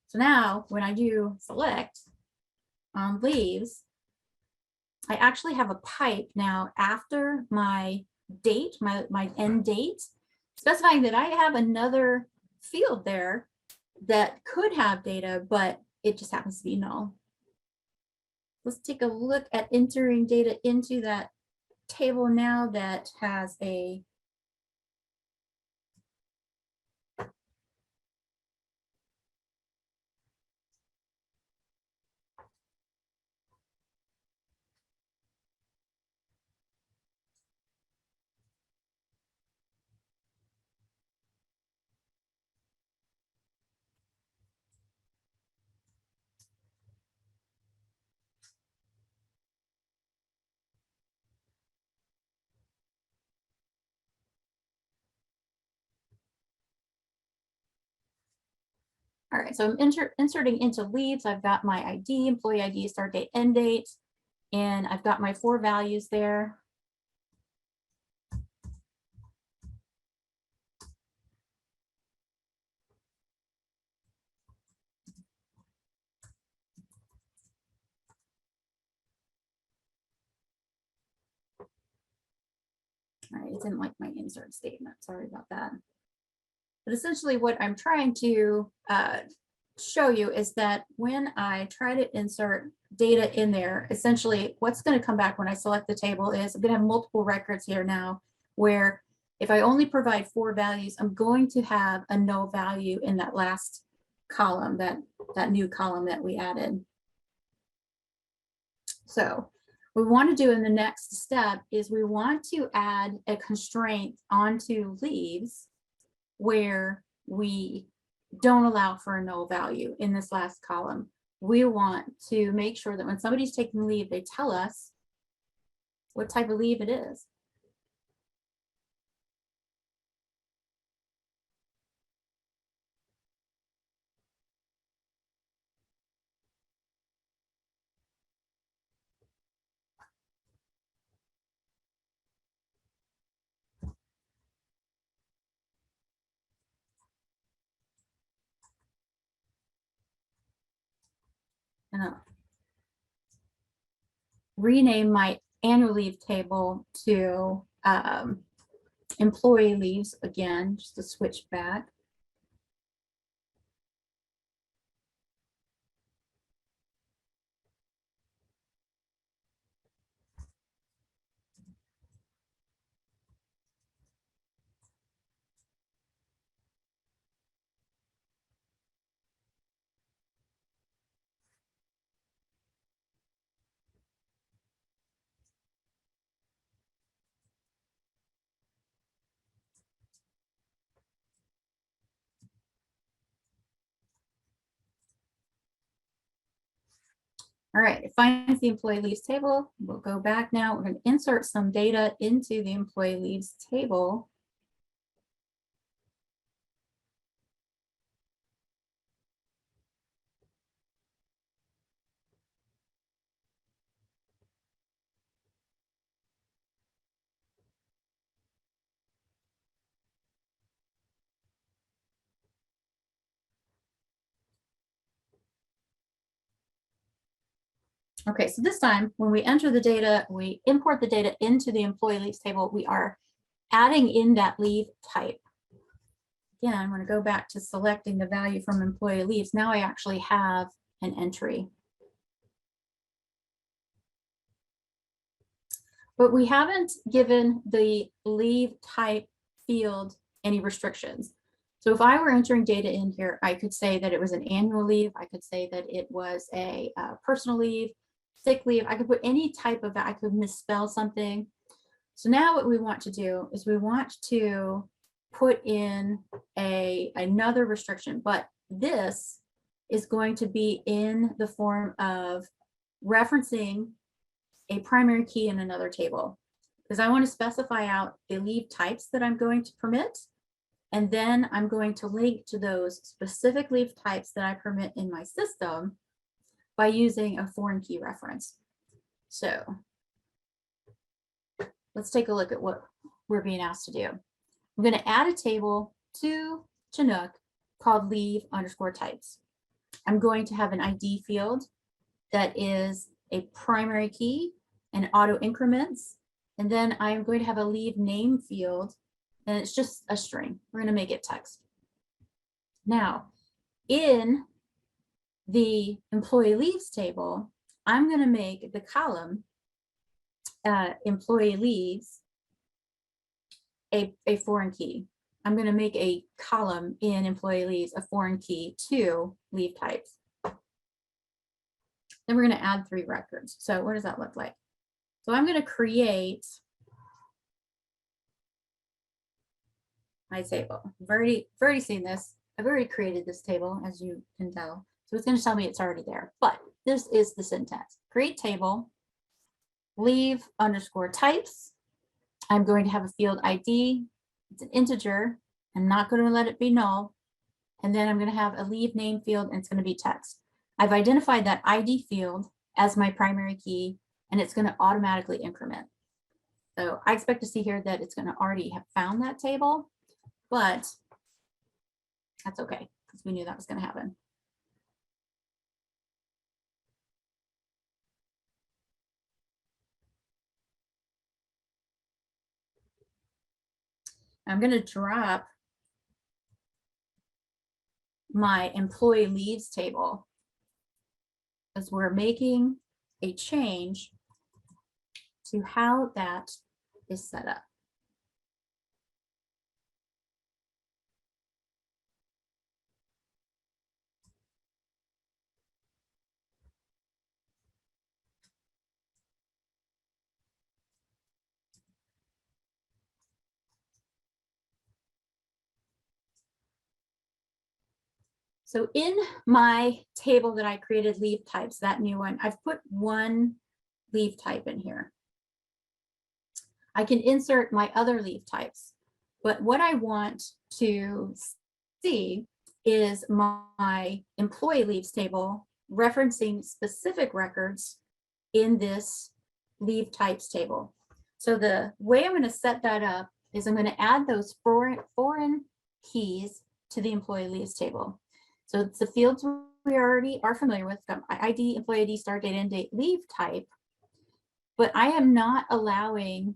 So now when I do select on leaves, I actually have a pipe now after my date, my end date, specifying that I have another field there that could have data, but it just happens to be null. Let's take a look at entering data into that table now that has a all right, so I'm inserting into leaves. I've got my ID, employee ID, start date, end date, and I've got my 4 values there. All right, it didn't like my insert statement. Sorry about that. But essentially what I'm trying to show you is that when I try to insert data in there, essentially what's going to come back when I select the table is I'm going to have multiple records here now, where if I only provide 4 values, I'm going to have a no value in that last column, that new column that we added. So what we want to do in the next step is we want to add a constraint onto leaves where we don't allow for a null value in this last column. We want to make sure that when somebody's taking leave, they tell us what type of leave it is. And I'll rename my annual leave table to employee leaves again, just to switch back. All right, it finds the employee leaves table. We'll go back now. We're going to insert some data into the employee leaves table. Okay, so this time when we enter the data, we import the data into the employee leaves table, we are adding in that leave type. Again, I'm going to go back to selecting the value from employee leaves. Now I actually have an entry. But we haven't given the leave type field any restrictions. So if I were entering data in here, I could say that it was an annual leave. I could say that it was a personal leave, sick leave. I could put any type of that. I could misspell something. So now what we want to do is we want to put in another restriction, but this is going to be in the form of referencing a primary key in another table, because I want to specify out the leave types that I'm going to permit. And then I'm going to link to those specific leave types that I permit in my system by using a foreign key reference. So let's take a look at what we're being asked to do. I'm going to add a table to Chinook called leave underscore types. I'm going to have an ID field that is a primary key and auto increments. And then I'm going to have a leave name field, and it's just a string. We're going to make it text. Now, in the employee leaves table, I'm going to make the column employee leaves a foreign key. I'm going to make a column in employee leaves a foreign key to leave types. Then we're going to add 3 records. So what does that look like? So I'm going to create my table. I've already seen this. I've already created this table, as you can tell. So it's going to tell me it's already there. But this is the syntax. Create table, leave underscore types. I'm going to have a field ID. It's an integer. I'm not going to let it be null. And then I'm going to have a leave name field, and it's going to be text. I've identified that ID field as my primary key, and it's going to automatically increment. So I expect to see here that it's going to already have found that table, but that's okay because we knew that was going to happen. I'm going to drop my employee leaves table as we're making a change to how that is set up. So in my table that I created, leave types, that new one, I've put 1 leave type in here. I can insert my other leave types, but what I want to see is my employee leaves table referencing specific records in this leave types table. So the way I'm going to set that up is I'm going to add those foreign keys to the employee leaves table. So it's the fields we already are familiar with, got my ID, employee ID, start date, end date, leave type, but I am not allowing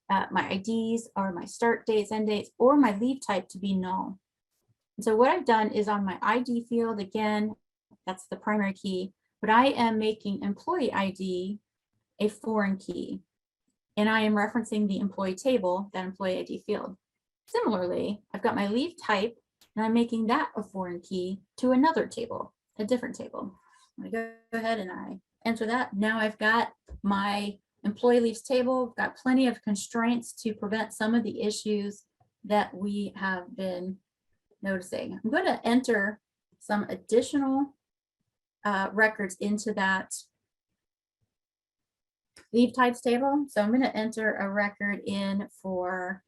my IDs or my start dates, end dates, or my leave type to be null. And so what I've done is on my ID field, again, that's the primary key, but I am making employee ID a foreign key, and I am referencing the employee table, that employee ID field. Similarly, I've got my leave type, and I'm making that a foreign key to another table, a different table. I'm going to go ahead and I enter that. Now I've got my employee leaves table, got plenty of constraints to prevent some of the issues that we have been noticing. I'm going to enter some additional records into that leave types table. So I'm going to enter a record in for,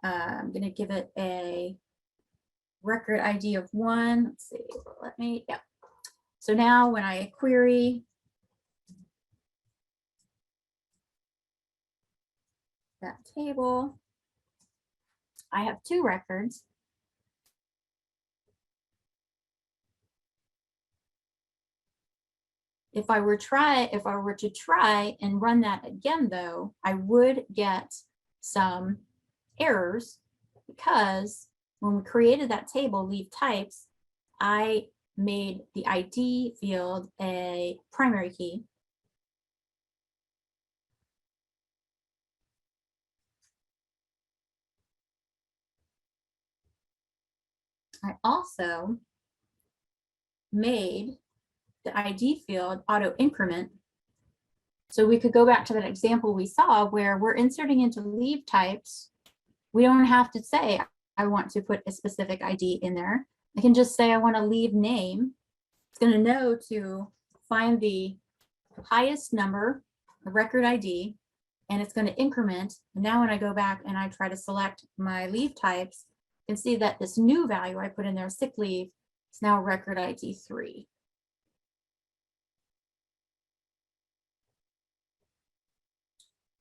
I'm going to give it a record ID of 1. Let's see, let me, yeah. So now when I query that table, I have 2 records. If I were to try and run that again, though, I would get some errors because when we created that table, leave types, I made the ID field a primary key. I also made the ID field auto increment. So we could go back to that example we saw where we're inserting into leave types. We don't have to say, I want to put a specific ID in there. I can just say I want to leave name. It's going to know to find the highest number, the record ID, and it's going to increment. And now when I go back and I try to select my leave types, you can see that this new value I put in there, sick leave, is now record ID 3.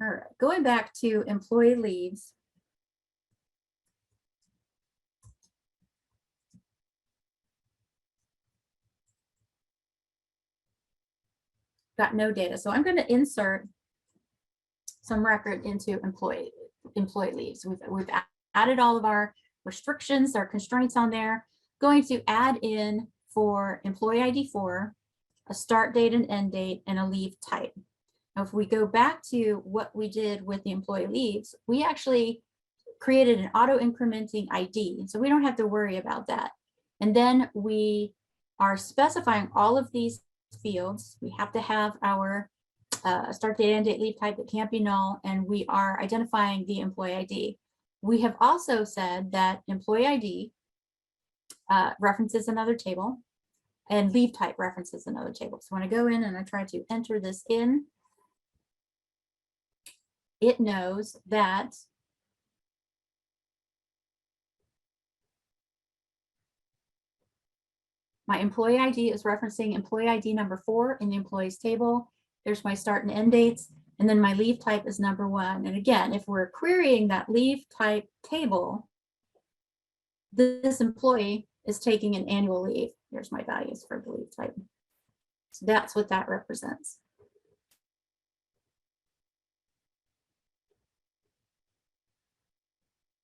All right, going back to employee leaves. Got no data. So I'm going to insert some record into employee leaves. We've added all of our restrictions, our constraints on there. Going to add in for employee ID 4, a start date and end date, and a leave type. Now, if we go back to what we did with the employee leaves, we actually created an auto incrementing ID. So we don't have to worry about that. And then we are specifying all of these fields. We have to have our start date, end date, leave type. It can't be null. And we are identifying the employee ID. We have also said that employee ID references another table and leave type references another table. So when I go in and I try to enter this in, it knows that my employee ID is referencing employee ID number 4 in the employees table. There's my start and end dates. And then my leave type is number 1. And again, if we're querying that leave type table, this employee is taking an annual leave. Here's my values for the leave type. So that's what that represents.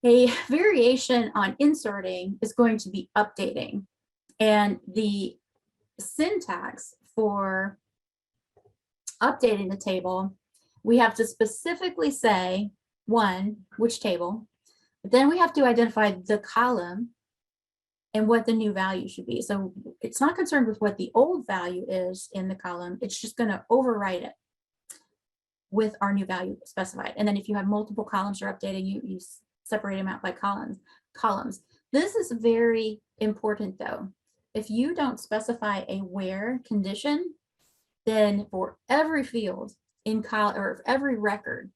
A variation on inserting is going to be updating. And the syntax for updating the table, we have to specifically say, 1, which table, but then we have to identify the column and what the new value should be. So it's not concerned with what the old value is in the column. It's just going to overwrite it with our new value specified. And then if you have multiple columns you're updating, you separate them out by columns. This is very important though. If you don't specify a where condition, then for every field in column or every record,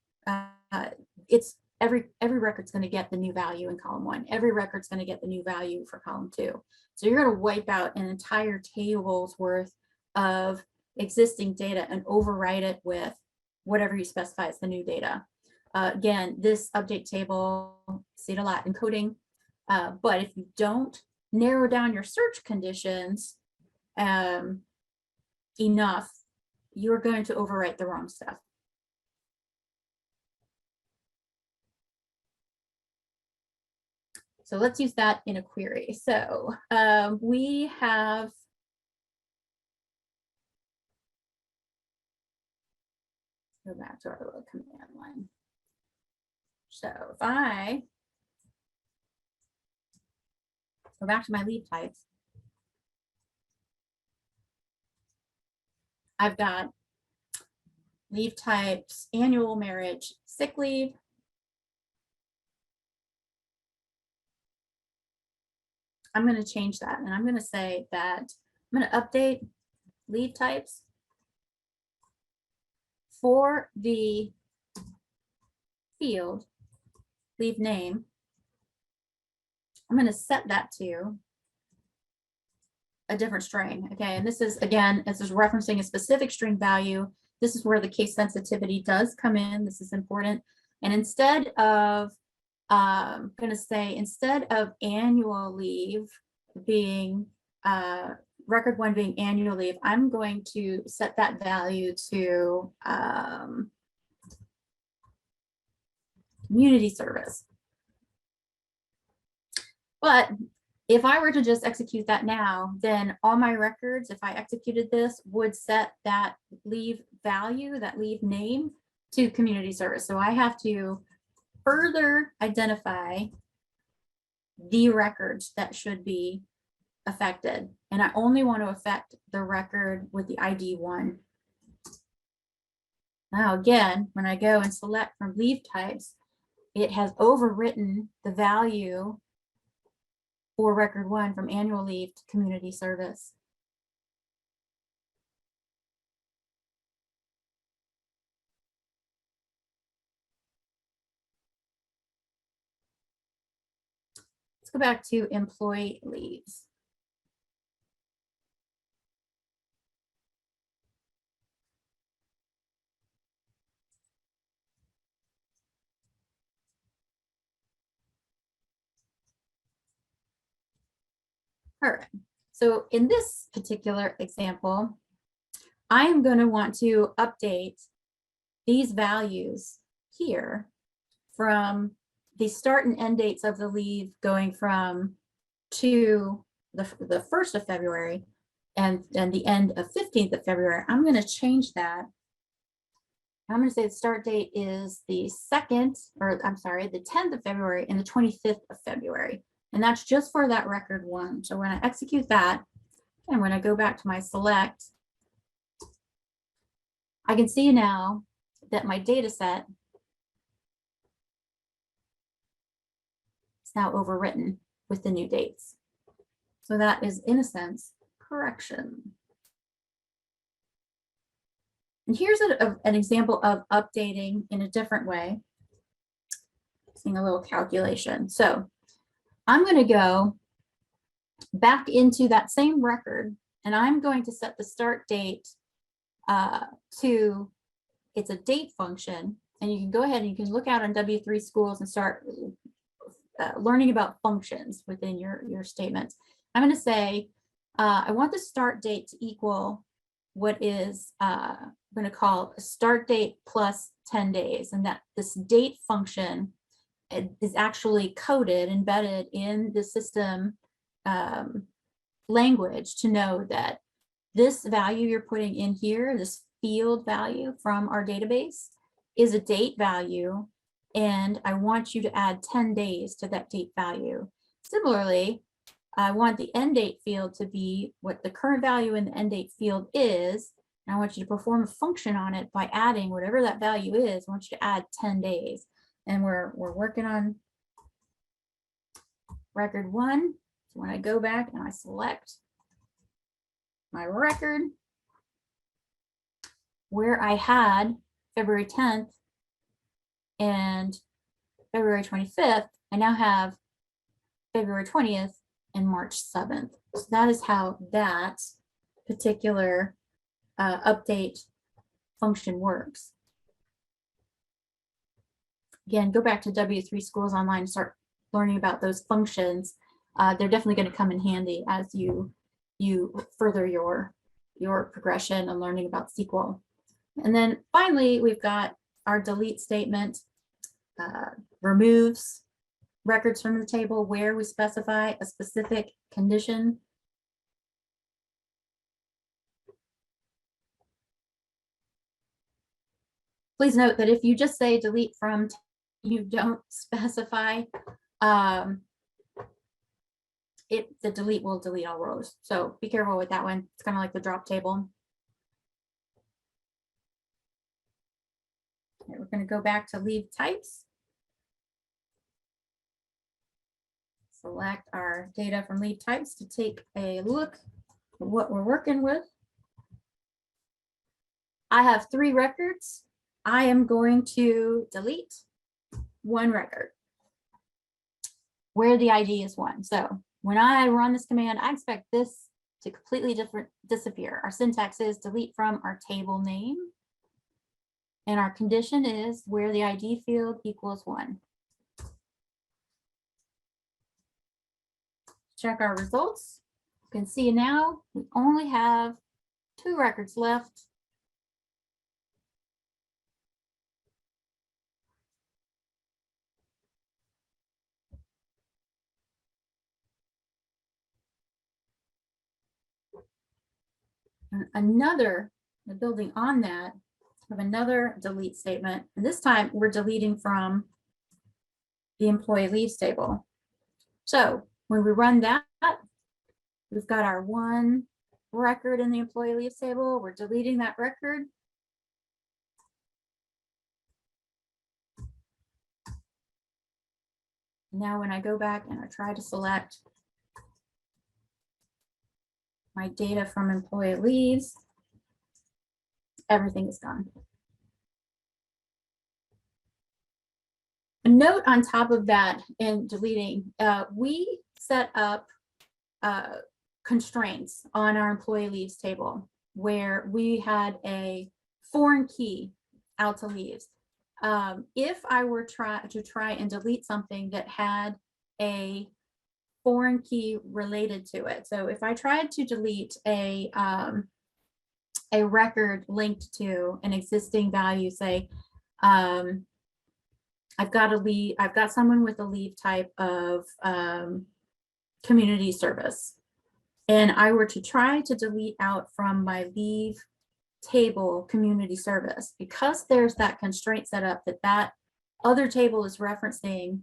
it's every record's going to get the new value in column 1. Every record's going to get the new value for column 2. So you're going to wipe out an entire table's worth of existing data and overwrite it with whatever you specify as the new data. Again, this update table, see it a lot in coding, but if you don't narrow down your search conditions enough, you're going to overwrite the wrong stuff. So let's use that in a query. So we have go back to our little command line. So if I go back to my leave types, I've got leave types, annual, marriage, sick leave. I'm going to change that and I'm going to say that I'm going to update leave types for the field leave name. I'm going to set that to a different string. Okay, and this is, again, this is referencing a specific string value. This is where the case sensitivity does come in. This is important. And instead of, I'm going to say, instead of annual leave being record one being annual leave, I'm going to set that value to community service. But if I were to just execute that now, then all my records, if I executed this, would set that leave value, that leave name to community service. So I have to further identify the records that should be affected. And I only want to affect the record with the ID 1. Now, again, when I go and select from leave types, it has overwritten the value for record 1 from annual leave to community service. Let's go back to employee leaves. All right, so in this particular example, I am going to want to update these values here from the start and end dates of the leave going from to the 1st of February and the end of 15th of February. I'm going to change that. I'm going to say the start date is the 10th of February and the 25th of February. And that's just for that record 1. So when I execute that, and when I go back to my select, I can see now that my data set is now overwritten with the new dates. So that is, in a sense, correction. And here's an example of updating in a different way. Seeing a little calculation. So I'm going to go back into that same record, and I'm going to set the start date to, it's a date function, and you can go ahead and you can look out on W3 Schools and start learning about functions within your statements. I'm going to say, I want the start date to equal what is I'm going to call a start date plus 10 days, and that this date function is actually coded, embedded in the system language to know that this value you're putting in here, this field value from our database, is a date value, and I want you to add 10 days to that date value. Similarly, I want the end date field to be what the current value in the end date field is, and I want you to perform a function on it by adding whatever that value is. I want you to add 10 days. And we're working on record 1. So when I go back and I select my record where I had February 10th and February 25th, I now have February 20th and March 7th. So that is how that particular update function works. Again, go back to W3 Schools Online and start learning about those functions. They're definitely going to come in handy as you further your progression and learning about SQL. And then finally, we've got our delete statement, removes records from the table where we specify a specific condition. Please note that if you just say delete from, you don't specify, the delete will delete all rows. So be careful with that one. It's kind of like the drop table. Okay, we're going to go back to leave types. Select our data from leave types to take a look at what we're working with. I have 3 records. I am going to delete 1 record where the ID is 1. So when I run this command, I expect this to completely disappear. Our syntax is delete from our table name. And our condition is where the ID field equals 1. Check our results. You can see now we only have 2 records left. Another, building on that, of another delete statement. And this time we're deleting from the employee leaves table. So when we run that, we've got our 1 record in the employee leaves table. We're deleting that record. Now when I go back and I try to select my data from employee leaves, everything is gone. A note on top of that in deleting, we set up constraints on our employee leaves table where we had a foreign key out to leaves. If I were to try and delete something that had a foreign key related to it, so if I tried to delete a record linked to an existing value, say I've got someone with a leave type of community service, and I were to try to delete out from my leave table community service, because there's that constraint set up that other table is referencing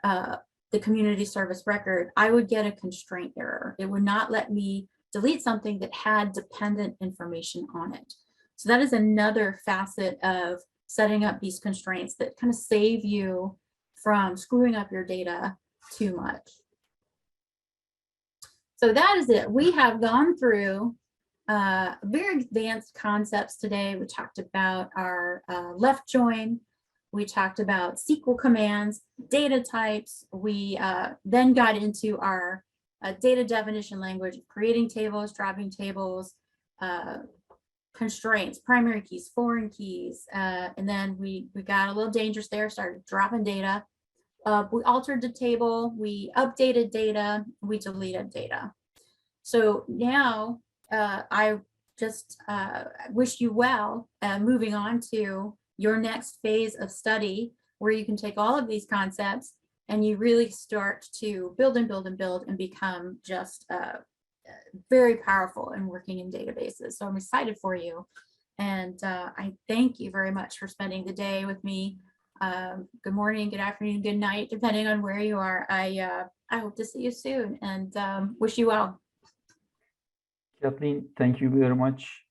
the community service record, I would get a constraint error. It would not let me delete something that had dependent information on it. So that is another facet of setting up these constraints that kind of save you from screwing up your data too much. So that is it. We have gone through very advanced concepts today. We talked about our left join. We talked about SQL commands, data types. We then got into our data definition language, creating tables, dropping tables, constraints, primary keys, foreign keys. And then we got a little dangerous there, started dropping data. We altered the table, we updated data, we deleted data. So now I just wish you well, moving on to your next phase of study, where you can take all of these concepts and you really start to build and build and build and become just very powerful in working in databases. So I'm excited for you. And I thank you very much for spending the day with me. Good morning, good afternoon, good night, depending on where you are. I hope to see you soon, and wish you well. Kathleen, thank you very much.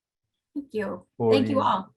Thank you. Thank you all.